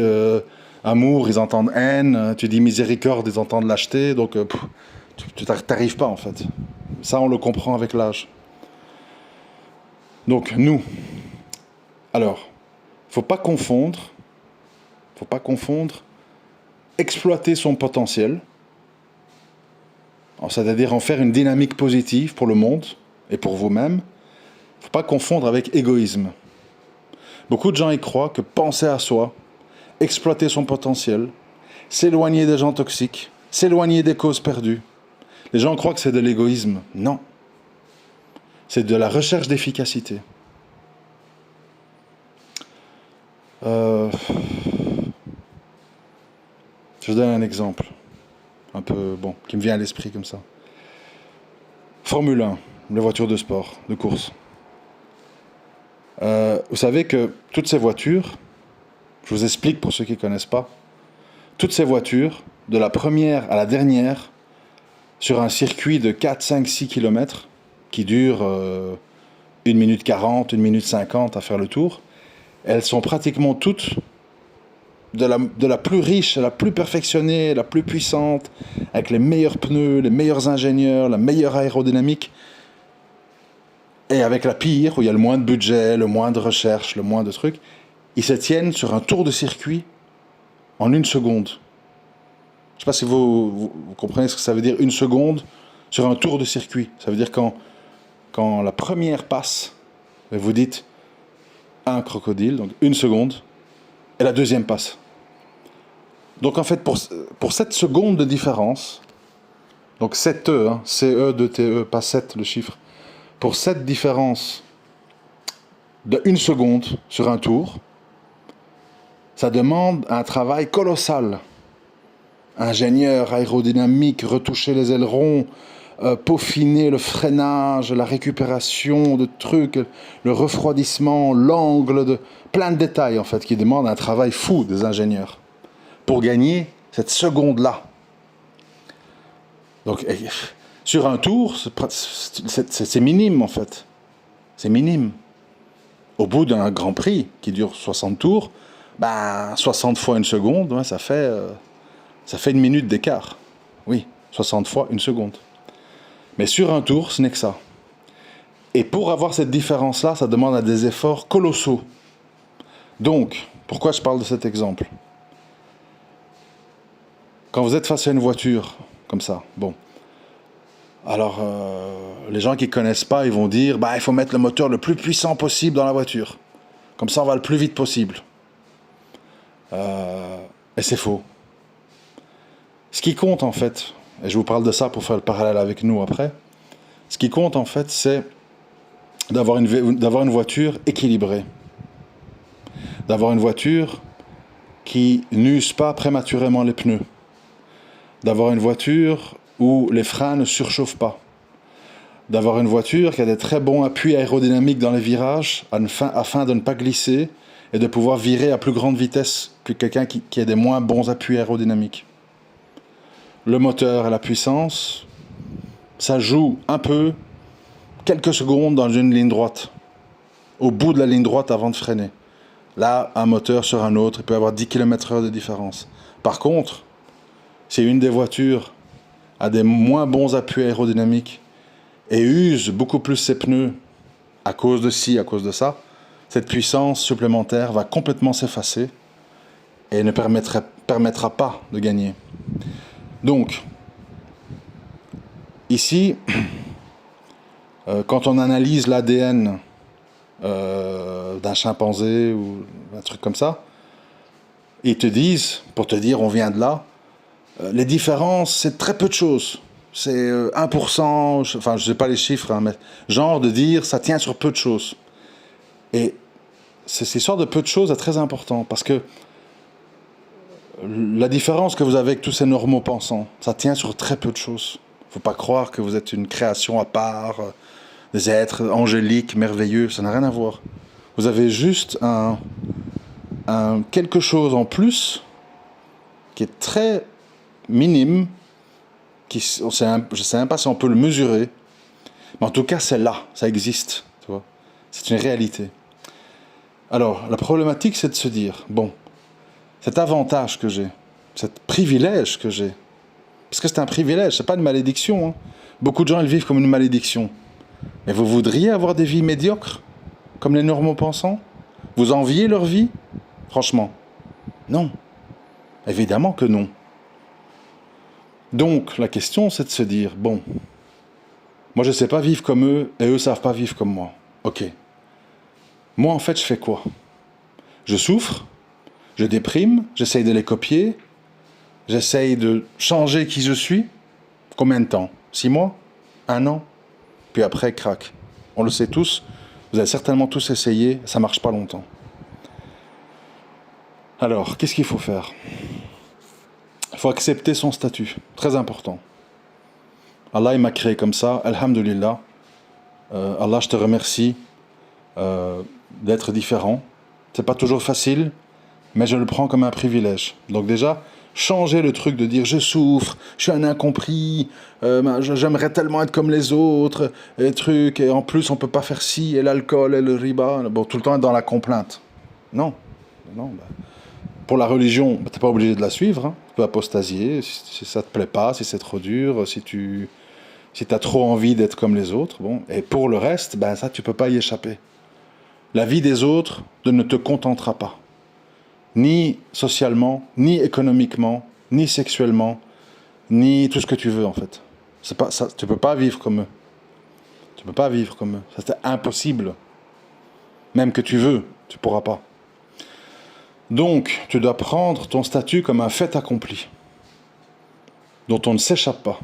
amour, ils entendent haine, tu dis miséricorde, ils entendent lâcheté, donc tu t'arrives pas en fait. Ça, on le comprend avec l'âge. Donc, nous, alors, faut pas confondre exploiter son potentiel, c'est-à-dire en faire une dynamique positive pour le monde et pour vous-même. Faut pas confondre avec égoïsme. Beaucoup de gens y croient que penser à soi, exploiter son potentiel, s'éloigner des gens toxiques, s'éloigner des causes perdues. Les gens croient que c'est de l'égoïsme. Non. C'est de la recherche d'efficacité. Je donne un exemple, un peu, bon, qui me vient à l'esprit comme ça. Formule 1, les voitures de sport, de course. Vous savez que toutes ces voitures, je vous explique pour ceux qui ne connaissent pas, toutes ces voitures, de la première à la dernière, sur un circuit de 4, 5, 6 km, qui durent 1 minute 40, 1 minute 50 à faire le tour, elles sont pratiquement toutes de la plus riche, la plus perfectionnée, la plus puissante, avec les meilleurs pneus, les meilleurs ingénieurs, la meilleure aérodynamique, et avec la pire, où il y a le moins de budget, le moins de recherche, le moins de trucs, ils se tiennent sur un tour de circuit en 1 seconde. Je ne sais pas si vous comprenez ce que ça veut dire, 1 seconde sur un tour de circuit. Ça veut dire quand la première passe, vous dites un crocodile, donc 1 seconde, et la deuxième passe. Donc en fait, pour 7 secondes de différence, donc 7E, hein, CE2TE, pas 7 le chiffre, pour cette différence de 1 seconde sur un tour, ça demande un travail colossal. Ingénieur aérodynamique, retoucher les ailerons, peaufiner le freinage, la récupération de trucs, le refroidissement, l'angle, plein de détails en fait, qui demandent un travail fou des ingénieurs pour gagner cette seconde-là. Donc sur un tour, c'est minime en fait. C'est minime. Au bout d'un Grand Prix qui dure 60 tours, 60 fois 1 seconde, ouais, ça fait 1 minute d'écart. Oui, 60 fois 1 seconde. Mais sur un tour, ce n'est que ça. Et pour avoir cette différence-là, ça demande des efforts colossaux. Donc, pourquoi je parle de cet exemple ? Quand vous êtes face à une voiture, comme ça, bon. Alors, les gens qui ne connaissent pas, ils vont dire, il faut mettre le moteur le plus puissant possible dans la voiture. Comme ça, on va le plus vite possible. Et c'est faux. Ce qui compte, en fait, et je vous parle de ça pour faire le parallèle avec nous après, ce qui compte, en fait, c'est d'avoir une voiture équilibrée. D'avoir une voiture qui n'use pas prématurément les pneus. D'avoir une voiture où les freins ne surchauffent pas. D'avoir une voiture qui a des très bons appuis aérodynamiques dans les virages afin de ne pas glisser et de pouvoir virer à plus grande vitesse que quelqu'un qui a des moins bons appuis aérodynamiques. Le moteur et la puissance, ça joue un peu, quelques secondes dans une ligne droite, au bout de la ligne droite avant de freiner. Là, un moteur sur un autre, il peut y avoir 10 km/h de différence. Par contre, si une des voitures a des moins bons appuis aérodynamiques et use beaucoup plus ses pneus à cause de ci, à cause de ça, cette puissance supplémentaire va complètement s'effacer et ne permettra pas de gagner. Donc, ici, quand on analyse l'ADN d'un chimpanzé ou un truc comme ça, ils te disent, pour te dire on vient de là, les différences, c'est très peu de choses. C'est 1%, enfin je ne sais pas les chiffres, hein, mais genre de dire ça tient sur peu de choses. Et cette histoire de peu de choses est très important parce que la différence que vous avez avec tous ces normaux pensants, ça tient sur très peu de choses. Il ne faut pas croire que vous êtes une création à part, des êtres angéliques, merveilleux, ça n'a rien à voir. Vous avez juste un quelque chose en plus qui est très minime, je ne sais même pas si on peut le mesurer, mais en tout cas c'est là, ça existe, tu vois. C'est une réalité. Alors, la problématique c'est de se dire, bon, cet avantage que j'ai, ce privilège que j'ai, parce que c'est un privilège, c'est pas une malédiction, hein. Beaucoup de gens ils vivent comme une malédiction. Mais vous voudriez avoir des vies médiocres, comme les normaux pensants ? Vous enviez leur vie ? Franchement, non. Évidemment que non. Donc, la question, c'est de se dire, bon, moi je ne sais pas vivre comme eux, et eux ne savent pas vivre comme moi. Ok. Moi, en fait, je fais quoi ? Je souffre, je déprime, j'essaye de les copier, j'essaye de changer qui je suis. Combien de temps ? 6 mois ? 1 an ? Puis après, crac. On le sait tous, vous avez certainement tous essayé, ça ne marche pas longtemps. Alors, qu'est-ce qu'il faut faire ? Il faut accepter son statut, très important. Allah, il m'a créé comme ça, alhamdulillah. Allah, je te remercie d'être différent. C'est pas toujours facile, mais je le prends comme un privilège. Donc déjà, Changer le truc de dire je souffre, je suis un incompris, j'aimerais tellement être comme les autres, et trucs, et en plus on peut pas faire ci, et l'alcool, et le riba, bon, tout le temps être dans la complainte. Non, non. Pour la religion, t'es pas obligé de la suivre, hein. Tu peux apostasier si ça te plaît pas, si c'est trop dur, si t'as trop envie d'être comme les autres, bon. Et pour le reste, ça tu peux pas y échapper. La vie des autres ne te contentera pas. Ni socialement, ni économiquement, ni sexuellement, ni tout ce que tu veux en fait. C'est pas, ça, tu peux pas vivre comme eux. Tu peux pas vivre comme eux. Ça, c'est impossible. Même que tu veux, tu pourras pas. Donc, tu dois prendre ton statut comme un fait accompli, dont on ne s'échappe pas.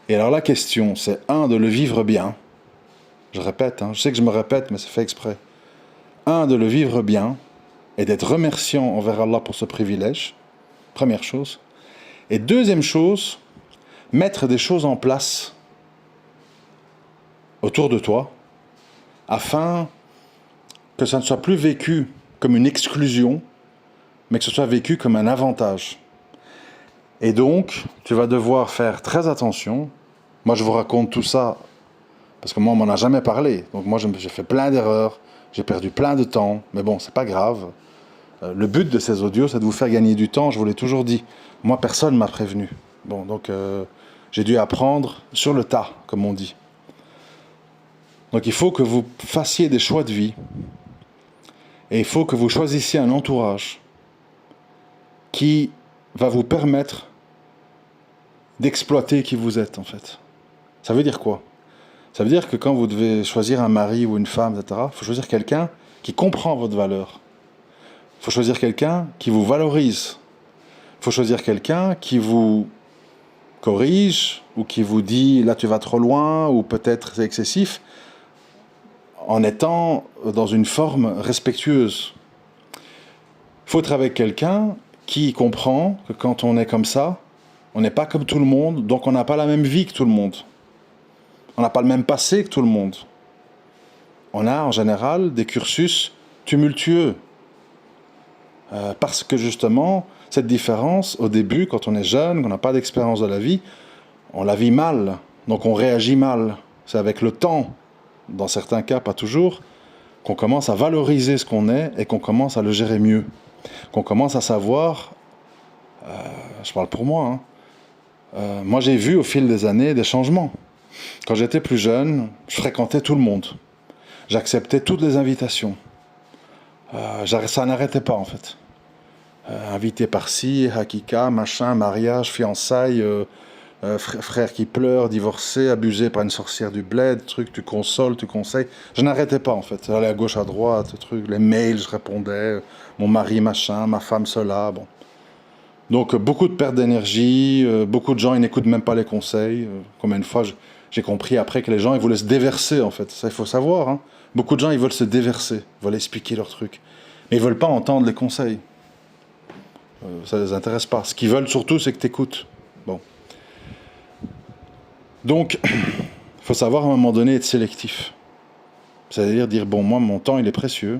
Et alors la question, c'est de le vivre bien. Je répète, je sais que je me répète, mais c'est fait exprès. De le vivre bien, et d'être remerciant envers Allah pour ce privilège, première chose. Et deuxième chose, mettre des choses en place autour de toi, afin que ça ne soit plus vécu comme une exclusion, mais que ce soit vécu comme un avantage. Et donc, tu vas devoir faire très attention. Moi, je vous raconte tout ça, parce que moi, on m'en a jamais parlé. Donc moi, j'ai fait plein d'erreurs, j'ai perdu plein de temps, mais bon, c'est pas grave. Le but de ces audios, c'est de vous faire gagner du temps, je vous l'ai toujours dit. Moi, personne ne m'a prévenu. Bon, donc j'ai dû apprendre sur le tas, comme on dit. Donc il faut que vous fassiez des choix de vie. Et il faut que vous choisissiez un entourage qui va vous permettre d'exploiter qui vous êtes, en fait. Ça veut dire quoi? Ça veut dire que quand vous devez choisir un mari ou une femme, etc., il faut choisir quelqu'un qui comprend votre valeur. Il faut choisir quelqu'un qui vous valorise. Il faut choisir quelqu'un qui vous corrige ou qui vous dit là tu vas trop loin ou peut-être c'est excessif, en étant dans une forme respectueuse. Il faut être avec quelqu'un qui comprend que quand on est comme ça, on n'est pas comme tout le monde, donc on n'a pas la même vie que tout le monde. On n'a pas le même passé que tout le monde. On a en général des cursus tumultueux. Parce que justement, cette différence, au début, quand on est jeune, qu'on n'a pas d'expérience de la vie, on la vit mal, donc on réagit mal. C'est avec le temps, dans certains cas, pas toujours, qu'on commence à valoriser ce qu'on est et qu'on commence à le gérer mieux. Qu'on commence à savoir, je parle pour moi, moi j'ai vu au fil des années des changements. Quand j'étais plus jeune, je fréquentais tout le monde. J'acceptais toutes les invitations. Ça n'arrêtait pas en fait. Invité par-ci, hakika, machin, mariage, fiançailles, frère qui pleure, divorcé, abusé par une sorcière du bled, truc, tu consoles, tu conseilles. Je n'arrêtais pas en fait. J'allais à gauche, à droite, truc, les mails, je répondais, mon mari, machin, ma femme, cela, bon. Donc beaucoup de perte d'énergie, beaucoup de gens, ils n'écoutent même pas les conseils. Combien de fois j'ai compris après que les gens, ils voulaient se déverser en fait. Ça, il faut savoir, hein. Beaucoup de gens, ils veulent se déverser, ils veulent expliquer leurs trucs. Mais ils veulent pas entendre les conseils. Ça les intéresse pas. Ce qu'ils veulent surtout, c'est que tu écoutes. Bon. Donc, il faut savoir à un moment donné être sélectif. C'est-à-dire dire, bon, moi, mon temps, il est précieux.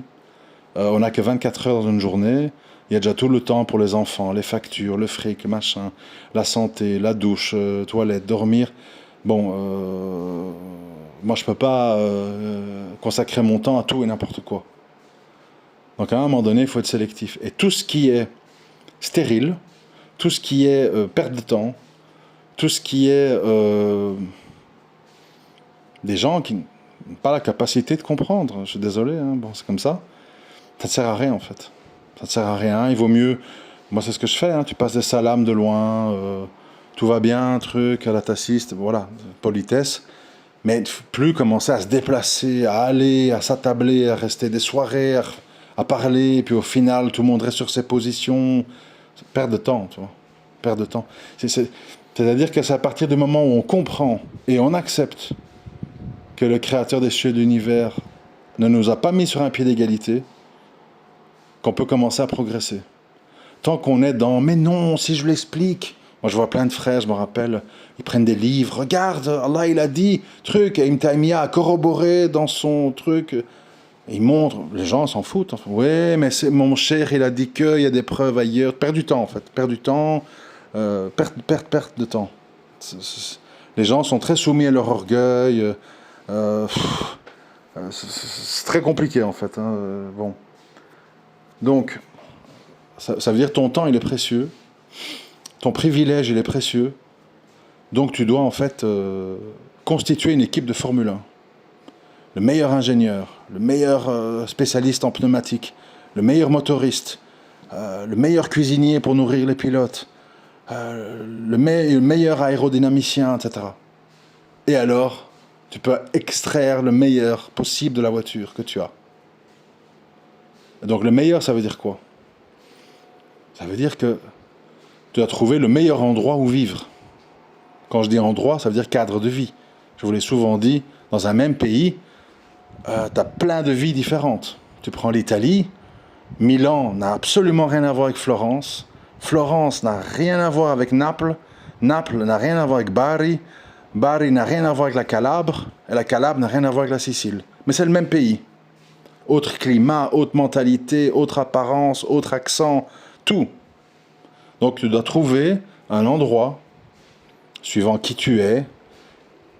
On n'a que 24 heures dans une journée. Il y a déjà tout le temps pour les enfants, les factures, le fric, le machin, la santé, la douche, toilette, dormir. Bon, moi, je peux pas consacrer mon temps à tout et n'importe quoi. Donc, à un moment donné, il faut être sélectif. Et tout ce qui est stérile, tout ce qui est perte de temps, tout ce qui est des gens qui n'ont pas la capacité de comprendre, je suis désolé, bon, c'est comme ça ne sert à rien en fait. Ça ne sert à rien, il vaut mieux, moi c'est ce que je fais, tu passes des salams de loin, tout va bien, truc, à la tassiste, voilà, politesse, mais plus commencer à se déplacer, à aller, à s'attabler, à rester des soirées, à parler, et puis au final tout le monde reste sur ses positions, perte de temps, tu vois, perte de temps. C'est-à-dire que c'est à partir du moment où on comprend et on accepte que le créateur des cieux et de l'univers ne nous a pas mis sur un pied d'égalité, qu'on peut commencer à progresser. Tant qu'on est dans « mais non, si je l'explique », moi je vois plein de frères, je me rappelle, ils prennent des livres, regarde, Allah il a dit, truc, et Ibn Taymiyyah a corroboré dans son truc. Et il montre, les gens s'en foutent. Enfin, ouais, mais c'est, mon cher, il a dit qu'il y a des preuves ailleurs. Perd du temps, en fait. Perd du temps. Perte de temps. Les gens sont très soumis à leur orgueil. C'est très compliqué, en fait. Hein, bon. Donc, ça veut dire ton temps, il est précieux. Ton privilège, il est précieux. Donc, tu dois, en fait, constituer une équipe de Formule 1. Le meilleur ingénieur, le meilleur spécialiste en pneumatique, le meilleur motoriste, le meilleur cuisinier pour nourrir les pilotes, le meilleur aérodynamicien, etc. Et alors, tu peux extraire le meilleur possible de la voiture que tu as. Donc le meilleur, ça veut dire quoi? Ça veut dire que tu as trouvé le meilleur endroit où vivre. Quand je dis endroit, ça veut dire cadre de vie. Je vous l'ai souvent dit, dans un même pays, tu as plein de vies différentes. Tu prends l'Italie, Milan n'a absolument rien à voir avec Florence, Florence n'a rien à voir avec Naples, Naples n'a rien à voir avec Bari, Bari n'a rien à voir avec la Calabre, et la Calabre n'a rien à voir avec la Sicile. Mais c'est le même pays. Autre climat, autre mentalité, autre apparence, autre accent, tout. Donc tu dois trouver un endroit, suivant qui tu es,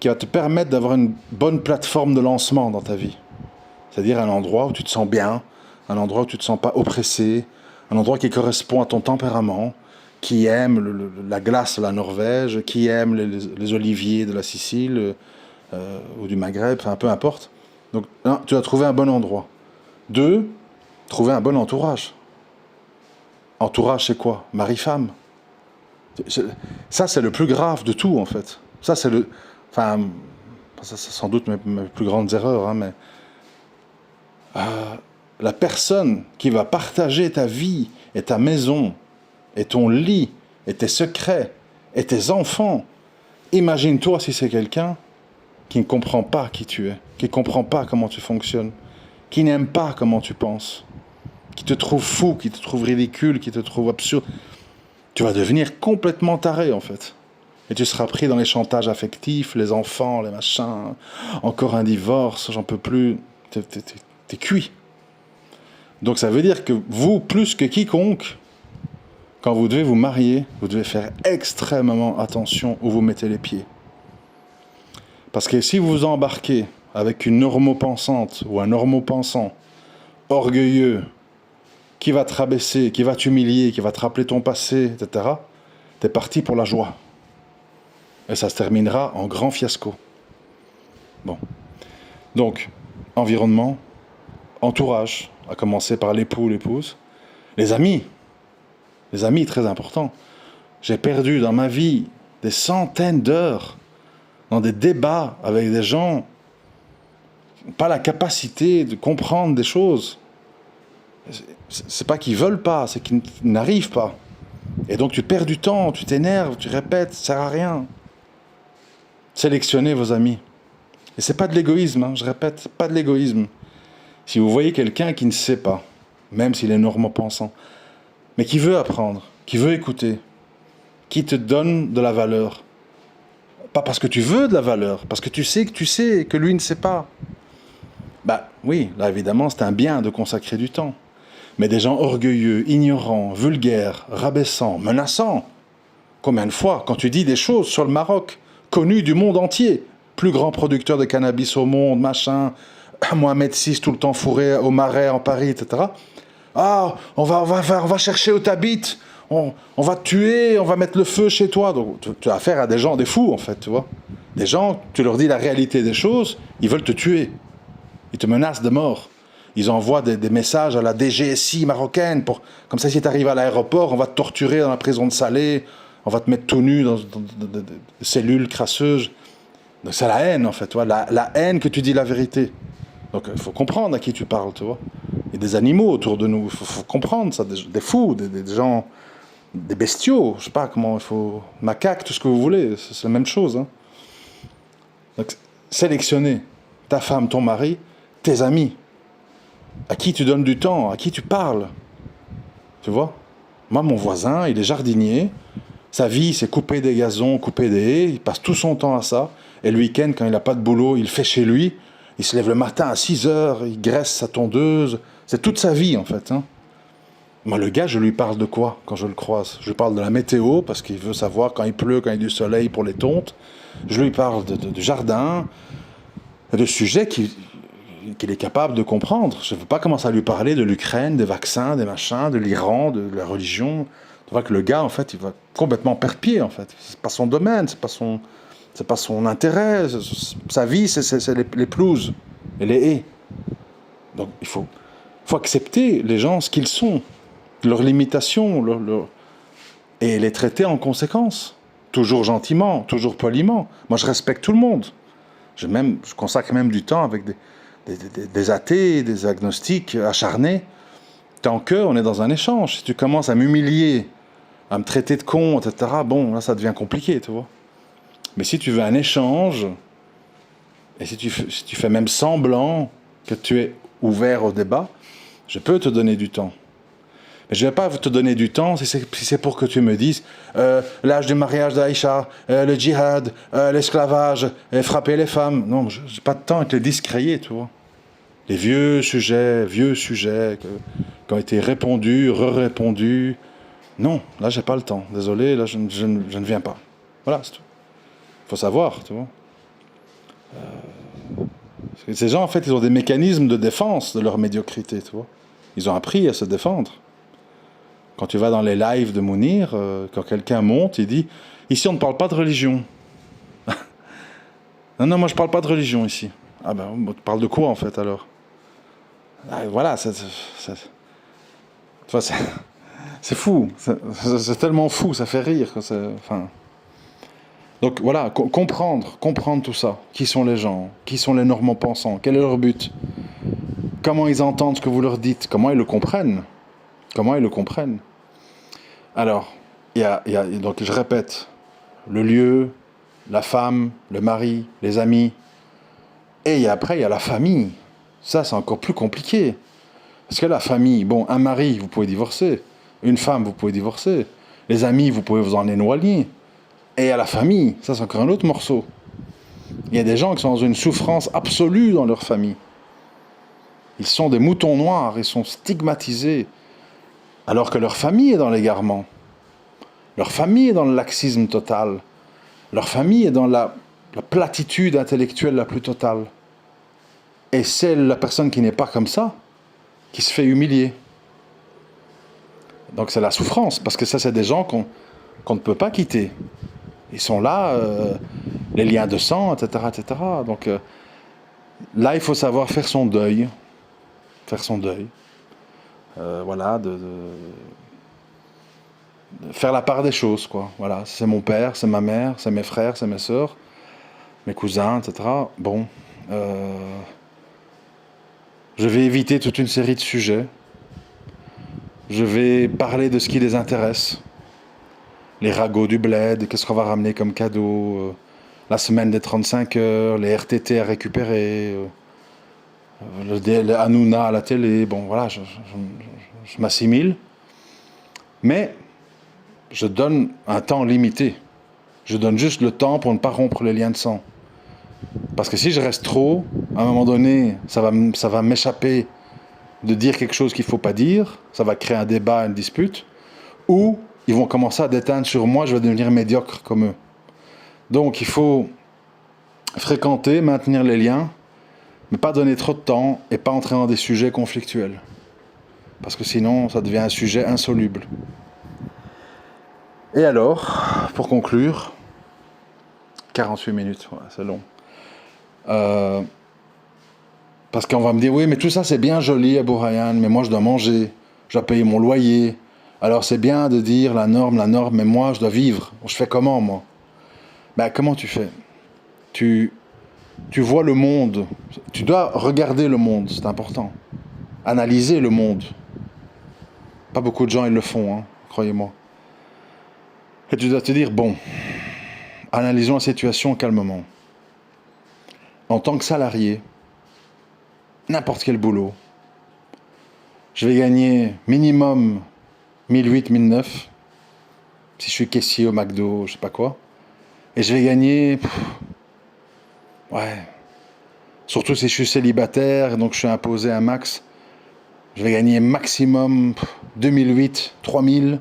qui va te permettre d'avoir une bonne plateforme de lancement dans ta vie. C'est-à-dire un endroit où tu te sens bien, un endroit où tu ne te sens pas oppressé, un endroit qui correspond à ton tempérament, qui aime la glace de la Norvège, qui aime les oliviers de la Sicile ou du Maghreb, enfin peu importe. Donc un, tu dois trouver un bon endroit. 2, trouver un bon entourage. Entourage, c'est quoi? Mari-femme. Ça, c'est le plus grave de tout, en fait. Ça, c'est le... Enfin, ça, c'est sans doute mes plus grandes erreurs, hein, mais... la personne qui va partager ta vie et ta maison et ton lit et tes secrets et tes enfants, imagine-toi si c'est quelqu'un qui ne comprend pas qui tu es, qui ne comprend pas comment tu fonctionnes, qui n'aime pas comment tu penses, qui te trouve fou, qui te trouve ridicule, qui te trouve absurde. Tu vas devenir complètement taré, en fait. Et tu seras pris dans les chantages affectifs, les enfants, les machins, encore un divorce, j'en peux plus. T'es cuit. Donc ça veut dire que vous, plus que quiconque, quand vous devez vous marier, vous devez faire extrêmement attention où vous mettez les pieds. Parce que si vous vous embarquez avec une normopensante ou un normopensant orgueilleux, qui va te rabaisser, qui va t'humilier, qui va te rappeler ton passé, etc., t'es parti pour la joie. Et ça se terminera en grand fiasco. Bon. Donc, environnement, entourage, à commencer par l'époux ou l'épouse. Les amis, très important. J'ai perdu dans ma vie des centaines d'heures dans des débats avec des gens qui n'ont pas la capacité de comprendre des choses. C'est pas qu'ils veulent pas, c'est qu'ils n'arrivent pas. Et donc tu perds du temps, tu t'énerves, tu répètes, ça sert à rien. Sélectionnez vos amis. Et c'est pas de l'égoïsme, hein, je répète, c'est pas de l'égoïsme. Si vous voyez quelqu'un qui ne sait pas, même s'il est normopensant, mais qui veut apprendre, qui veut écouter, qui te donne de la valeur, pas parce que tu veux de la valeur, parce que tu sais que lui ne sait pas. Bah oui, là évidemment c'est un bien de consacrer du temps. Mais des gens orgueilleux, ignorants, vulgaires, rabaissants, menaçants. Combien de fois, quand tu dis des choses sur le Maroc, connu du monde entier, plus grand producteur de cannabis au monde, machin, Mohamed VI tout le temps fourré au Marais en Paris, etc. Ah, on va chercher où t'habites, on va te tuer, on va mettre le feu chez toi. Donc tu as affaire à des gens, des fous en fait, tu vois. Des gens, tu leur dis la réalité des choses, ils veulent te tuer. Ils te menacent de mort. Ils envoient des messages à la DGSI marocaine, comme ça si tu arrives à l'aéroport, on va te torturer dans la prison de Salé, on va te mettre tout nu dans des cellules crasseuses. Donc c'est la haine en fait, tu vois, la haine que tu dis la vérité. Donc il faut comprendre à qui tu parles, tu vois. Il y a des animaux autour de nous, il faut comprendre ça, des fous, des gens, des bestiaux, je sais pas comment il faut, macaques, tout ce que vous voulez, c'est la même chose. Hein. Donc sélectionnez ta femme, ton mari, tes amis. À qui tu donnes du temps, à qui tu parles. Tu vois? Moi, mon voisin, il est jardinier. Sa vie, c'est couper des gazons, couper des haies. Il passe tout son temps à ça. Et le week-end, quand il n'a pas de boulot, il fait chez lui. Il se lève le matin à 6 heures, il graisse sa tondeuse. C'est toute sa vie, en fait. Hein. Moi, le gars, je lui parle de quoi quand je le croise? Je lui parle de la météo, parce qu'il veut savoir quand il pleut, quand il y a du soleil pour les tontes. Je lui parle du jardin, de sujets qu'il est capable de comprendre. Je ne veux pas commencer à lui parler de l'Ukraine, des vaccins, des machins, de l'Iran, de la religion. Tu vois que le gars, en fait, il va complètement perdre pied, en fait. C'est pas son domaine, c'est pas son intérêt. Sa vie, c'est les pelouses et les haies. Donc, il faut accepter les gens, ce qu'ils sont, leurs limitations, et les traiter en conséquence. Toujours gentiment, toujours poliment. Moi, je respecte tout le monde. Je consacre même du temps avec des athées, des agnostiques acharnés. Tant qu'on est dans un échange. Si tu commences à m'humilier, à me traiter de con, etc., bon, là, ça devient compliqué, tu vois. Mais si tu veux un échange, et si tu fais même semblant que tu es ouvert au débat, je peux te donner du temps. Mais je ne vais pas te donner du temps si c'est pour que tu me dises l'âge du mariage d'Aïcha, le djihad, l'esclavage, frapper les femmes. Non, je n'ai pas de temps avec les discréer, tu vois. Les vieux sujets qui ont été répondus, re-répondus. Non, là, j'ai pas le temps. Désolé, là, je ne viens pas. Voilà, c'est tout. Il faut savoir, tu vois. Ces gens, en fait, ils ont des mécanismes de défense de leur médiocrité, tu vois. Ils ont appris à se défendre. Quand tu vas dans les lives de Mounir, quand quelqu'un monte, il dit « Ici, on ne parle pas de religion. » Non, moi, je ne parle pas de religion ici. Ah ben, tu parles de quoi, en fait, alors? Voilà, c'est fou. C'est tellement fou, ça fait rire. Donc, voilà, comprendre tout ça. Qui sont les gens? Qui sont les normaux pensants? Quel est leur but? Comment ils entendent ce que vous leur dites? Comment ils le comprennent? Alors, donc je répète, le lieu, la femme, le mari, les amis, et après il y a la famille. Ça, c'est encore plus compliqué. Parce que la famille, bon, un mari, vous pouvez divorcer. Une femme, vous pouvez divorcer. Les amis, vous pouvez vous en éloigner. Et à la famille, ça, c'est encore un autre morceau. Il y a des gens qui sont dans une souffrance absolue dans leur famille. Ils sont des moutons noirs, ils sont stigmatisés. Alors que leur famille est dans l'égarement. Leur famille est dans le laxisme total. Leur famille est dans la platitude intellectuelle la plus totale. Et c'est la personne qui n'est pas comme ça qui se fait humilier. Donc c'est la souffrance, parce que ça, c'est des gens qu'on ne peut pas quitter. Ils sont là, les liens de sang, etc. etc. Donc là, il faut savoir faire son deuil. Voilà, de faire la part des choses, quoi. Voilà, c'est mon père, c'est ma mère, c'est mes frères, c'est mes sœurs, mes cousins, etc. Bon, je vais éviter toute une série de sujets. Je vais parler de ce qui les intéresse. Les ragots du bled, qu'est-ce qu'on va ramener comme cadeau, la semaine des 35 heures, les RTT à récupérer, le Hanouna à la télé. Bon, voilà, je m'assimile. Mais je donne un temps limité. Je donne juste le temps pour ne pas rompre les liens de sang. Parce que si je reste trop, à un moment donné, ça va m'échapper de dire quelque chose qu'il ne faut pas dire, ça va créer un débat, une dispute, ou ils vont commencer à déteindre sur moi, je vais devenir médiocre comme eux. Donc il faut fréquenter, maintenir les liens, mais pas donner trop de temps et pas entrer dans des sujets conflictuels. Parce que sinon, ça devient un sujet insoluble. Et alors, pour conclure, 48 minutes, ouais, c'est long. Parce qu'on va me dire, oui, mais tout ça c'est bien joli, Abou Rayhan, mais moi je dois manger, je dois payer mon loyer. Alors c'est bien de dire la norme, mais moi je dois vivre. Je fais comment, moi? Ben, comment tu fais? Tu vois le monde, tu dois regarder le monde, c'est important. Analyser le monde. Pas beaucoup de gens ils le font, hein, croyez-moi. Et tu dois te dire, bon, analysons la situation calmement. En tant que salarié, n'importe quel boulot, je vais gagner minimum 1008, 1009, si je suis caissier au McDo, je sais pas quoi, et je vais gagner, Surtout si je suis célibataire, donc je suis imposé un max. Je vais gagner maximum 2008, 3000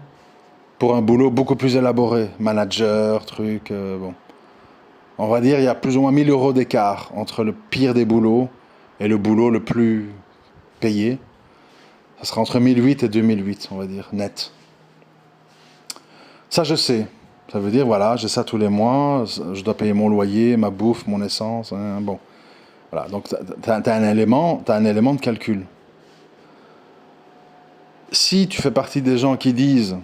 pour un boulot beaucoup plus élaboré. Manager, truc, bon. On va dire il y a plus ou moins 1000 euros d'écart entre le pire des boulots et le boulot le plus payé. Ça sera entre 1008 et 2008, on va dire, net. Ça, je sais. Ça veut dire, voilà, j'ai ça tous les mois, je dois payer mon loyer, ma bouffe, mon essence, hein, bon. Voilà, donc t'as un élément de calcul. Si tu fais partie des gens qui disent,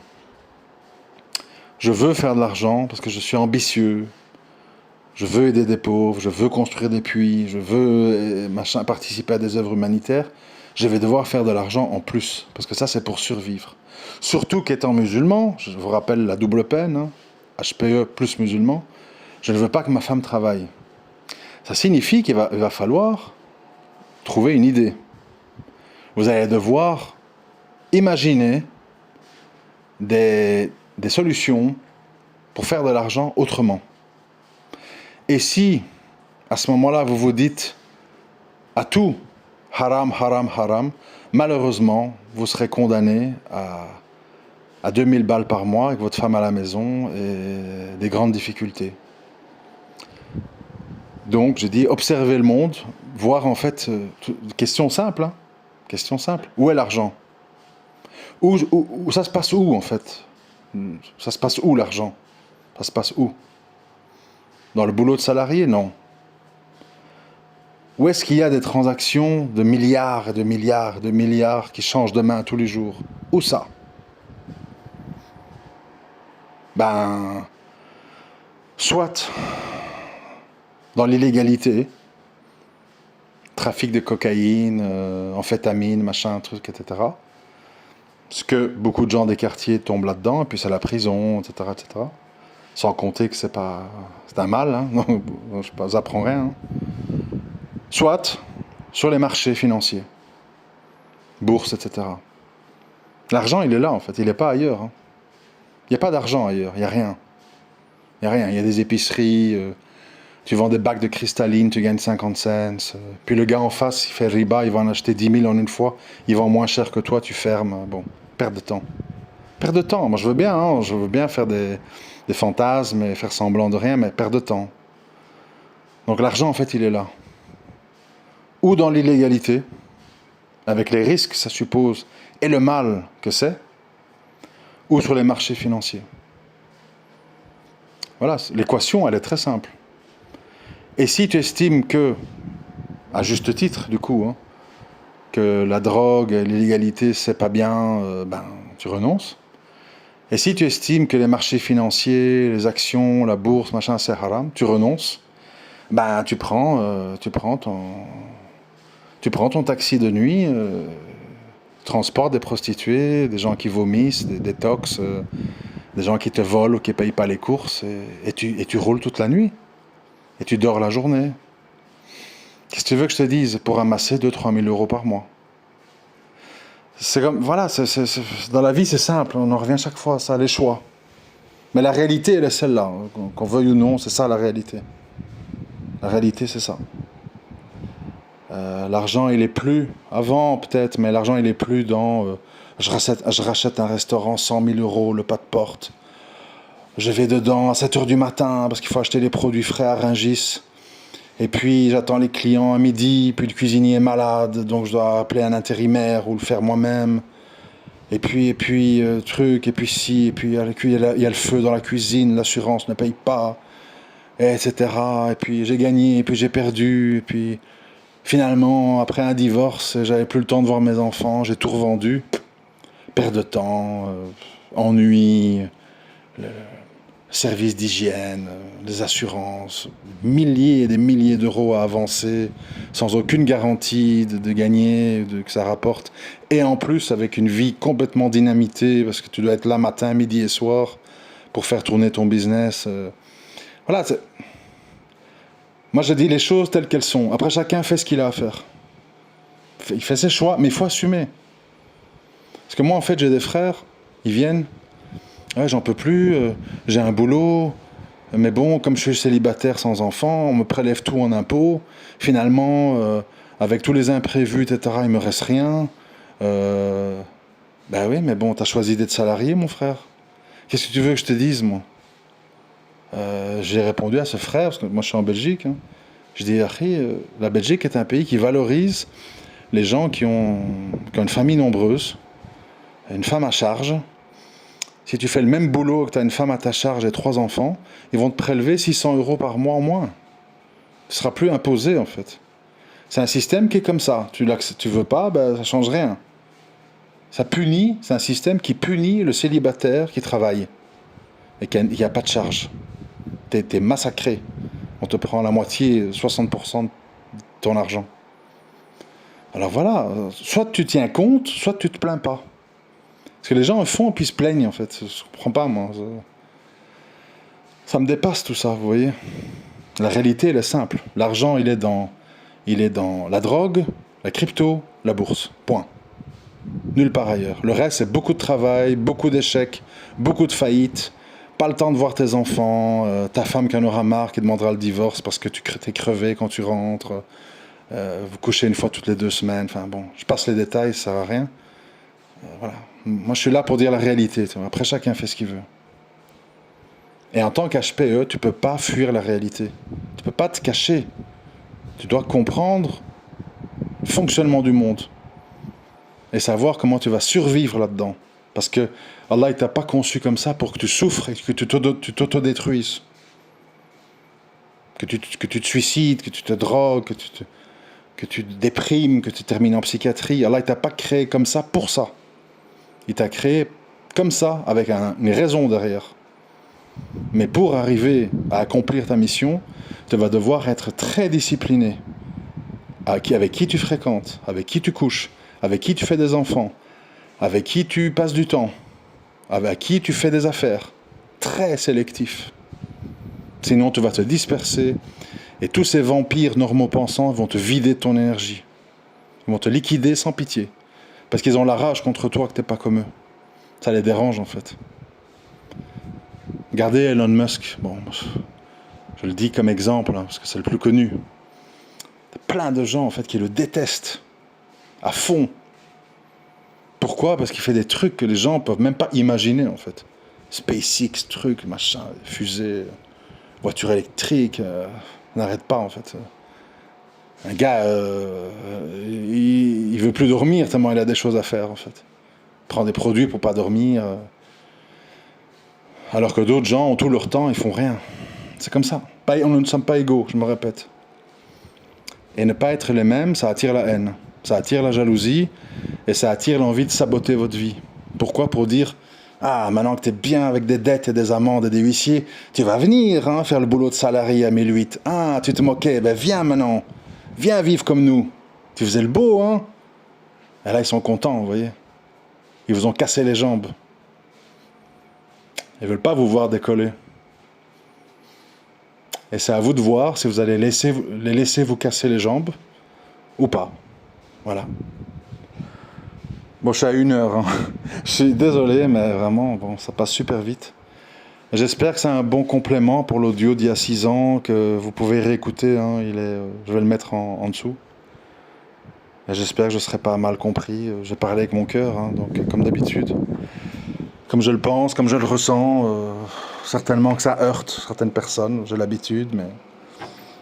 je veux faire de l'argent parce que je suis ambitieux, je veux aider des pauvres, je veux construire des puits, je veux participer à des œuvres humanitaires, je vais devoir faire de l'argent en plus, parce que ça c'est pour survivre. Surtout qu'étant musulman, je vous rappelle la double peine, hein, HPE plus musulman, je ne veux pas que ma femme travaille. Ça signifie qu'il va falloir trouver une idée. Vous allez devoir imaginer des solutions pour faire de l'argent autrement. Et si, à ce moment-là, vous vous dites à tout, haram, haram, haram, malheureusement, vous serez condamné à 2000 balles par mois avec votre femme à la maison et des grandes difficultés. Donc, j'ai dit, observer le monde, voir en fait, question simple, hein, question simple, où est l'argent ? Où ça se passe où en fait ? Ça se passe où l'argent ? Ça se passe où ? Dans le boulot de salarié ? Non. Où est-ce qu'il y a des transactions de milliards et de milliards et de milliards qui changent de main tous les jours ? Où ça ? Ben, soit dans l'illégalité, trafic de cocaïne, amphétamine, machin, truc, etc. Parce que beaucoup de gens des quartiers tombent là-dedans, et puis c'est la prison, etc., etc. Sans compter que c'est un mal, hein. Donc, je ne vous apprends rien. Hein. Soit sur les marchés financiers, bourse, etc. L'argent, il est là, en fait, il n'est pas ailleurs. Hein. Il n'y a pas d'argent ailleurs, il n'y a rien. Il n'y a rien, il y a des épiceries, tu vends des bacs de cristalline, tu gagnes 50 cents. Puis le gars en face, il fait riba, il va en acheter 10 000 en une fois, il vend moins cher que toi, tu fermes. Bon, perte de temps. Perte de temps, moi je veux bien, hein, je veux bien faire des fantasmes et faire semblant de rien, mais perte de temps. Donc l'argent, en fait, il est là. Ou dans l'illégalité, avec les risques que ça suppose et le mal que c'est, ou sur les marchés financiers. Voilà, l'équation, elle est très simple. Et si tu estimes que, à juste titre, du coup, hein, que la drogue et l'illégalité, c'est pas bien, ben, tu renonces. Et si tu estimes que les marchés financiers, les actions, la bourse, machin, c'est haram, tu renonces, ben, tu prends ton taxi de nuit, transportes des prostituées, des gens qui vomissent, des détox, des gens qui te volent ou qui ne payent pas les courses, et tu roules toute la nuit. Et tu dors la journée. Qu'est-ce que tu veux que je te dise pour ramasser 2-3 000 euros par mois ? C'est comme, voilà, dans la vie c'est simple, on en revient chaque fois à ça, les choix. Mais la réalité, elle est celle-là, qu'on veuille ou non, c'est ça la réalité. La réalité, c'est ça. L'argent, il est plus, avant peut-être, mais l'argent, il est plus dans, je rachète un restaurant 100 000 euros, le pas de porte. Je vais dedans à 7h du matin parce qu'il faut acheter les produits frais à Rungis. Et puis j'attends les clients à midi, puis le cuisinier est malade, donc je dois appeler un intérimaire ou le faire moi-même. Et puis truc, et puis si, et puis il y a le feu dans la cuisine, l'assurance ne paye pas, etc. Et puis j'ai gagné, et puis j'ai perdu, et puis finalement, après un divorce, j'avais plus le temps de voir mes enfants, j'ai tout revendu. Perte de temps, ennui, services d'hygiène, les assurances, milliers et des milliers d'euros à avancer, sans aucune garantie de gagner, que ça rapporte. Et en plus, avec une vie complètement dynamitée, parce que tu dois être là matin, midi et soir pour faire tourner ton business. Voilà. Moi, je dis les choses telles qu'elles sont. Après, chacun fait ce qu'il a à faire. Il fait ses choix, mais il faut assumer. Parce que moi, en fait, j'ai des frères, ils viennent... Ouais, j'en peux plus, j'ai un boulot, Mais bon, comme je suis célibataire sans enfant, on me prélève tout en impôts. Finalement, avec tous les imprévus, etc., il me reste rien. Ben oui, mais bon, t'as choisi d'être salarié, mon frère. Qu'est-ce que tu veux que je te dise, moi? J'ai répondu à ce frère, parce que moi je suis en Belgique. Hein. Je dis, Akhi, la Belgique est un pays qui valorise les gens qui ont une famille nombreuse, une femme à charge. Si tu fais le même boulot que tu as une femme à ta charge et 3 enfants, ils vont te prélever 600 euros par mois en moins. Tu ne seras plus imposé en fait. C'est un système qui est comme ça. Tu veux pas, ben, ça change rien. Ça punit, c'est un système qui punit le célibataire qui travaille et qui n'y a pas de charge. T'es massacré. On te prend la moitié, 60% de ton argent. Alors voilà, soit tu tiens compte, soit tu te plains pas. Parce que les gens le font et puis ils se plaignent en fait. Je comprends pas moi. Ça me dépasse tout ça, vous voyez. La réalité elle est simple. L'argent il est dans la drogue, la crypto, la bourse. Point. Nulle part ailleurs. Le reste c'est beaucoup de travail, beaucoup d'échecs, beaucoup de faillites. Pas le temps de voir tes enfants, ta femme qui en aura marre, qui demandera le divorce parce que tu t'es crevé quand tu rentres. Vous couchez une fois toutes les 2 semaines. Enfin bon, je passe les détails, ça sert à rien. Voilà. Moi, je suis là pour dire la réalité. Après, chacun fait ce qu'il veut. Et en tant qu'HPE, tu peux pas fuir la réalité. Tu peux pas te cacher. Tu dois comprendre le fonctionnement du monde et savoir comment tu vas survivre là-dedans. Parce que Allah, il t'a pas conçu comme ça pour que tu souffres et que tu t'autodétruises. Que tu te suicides, que tu te drogues, que tu te déprimes, que tu termines en psychiatrie. Allah, il t'a pas créé comme ça pour ça. Il t'a créé comme ça, avec une raison derrière. Mais pour arriver à accomplir ta mission, tu vas devoir être très discipliné. Avec qui tu fréquentes, avec qui tu couches, avec qui tu fais des enfants, avec qui tu passes du temps, avec qui tu fais des affaires. Très sélectif. Sinon, tu vas te disperser et tous ces vampires normaux pensants vont te vider de ton énergie. Ils vont te liquider sans pitié. Parce qu'ils ont la rage contre toi que t'es pas comme eux. Ça les dérange en fait. Regardez Elon Musk. Bon, je le dis comme exemple, hein, parce que c'est le plus connu. Il y a plein de gens en fait qui le détestent à fond. Pourquoi? Parce qu'il fait des trucs que les gens peuvent même pas imaginer en fait. SpaceX, trucs, machin, fusées, voitures électriques, n'arrête pas en fait. Un gars, il veut plus dormir tellement il a des choses à faire en fait. Il prend des produits pour pas dormir. Alors que d'autres gens ont tout leur temps, ils font rien. C'est comme ça. Nous ne sommes pas égaux, je me répète. Et ne pas être les mêmes, ça attire la haine. Ça attire la jalousie et ça attire l'envie de saboter votre vie. Pourquoi? Pour dire, ah, maintenant que tu es bien avec des dettes et des amendes et des huissiers, tu vas venir faire le boulot de salarié à 1008. Ah, tu te moquais, ben viens maintenant. Viens vivre comme nous. Tu faisais le beau, hein? Et là, ils sont contents, vous voyez. Ils vous ont cassé les jambes. Ils ne veulent pas vous voir décoller. Et c'est à vous de voir si vous allez les laisser vous casser les jambes ou pas. Voilà. Bon, je suis à 1 heure. Hein. Je suis désolé, mais vraiment, bon, ça passe super vite. J'espère que c'est un bon complément pour l'audio d'il y a 6 ans, que vous pouvez réécouter. Hein, je vais le mettre en dessous. Et j'espère que je ne serai pas mal compris. J'ai parlé avec mon cœur, hein, donc comme d'habitude. Comme je le pense, comme je le ressens. Certainement que ça heurte certaines personnes, j'ai l'habitude, mais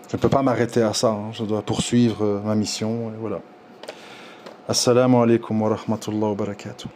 je ne peux pas m'arrêter à ça. Hein. Je dois poursuivre ma mission, et voilà. Assalamu alaikum wa rahmatullahi wa barakatuh.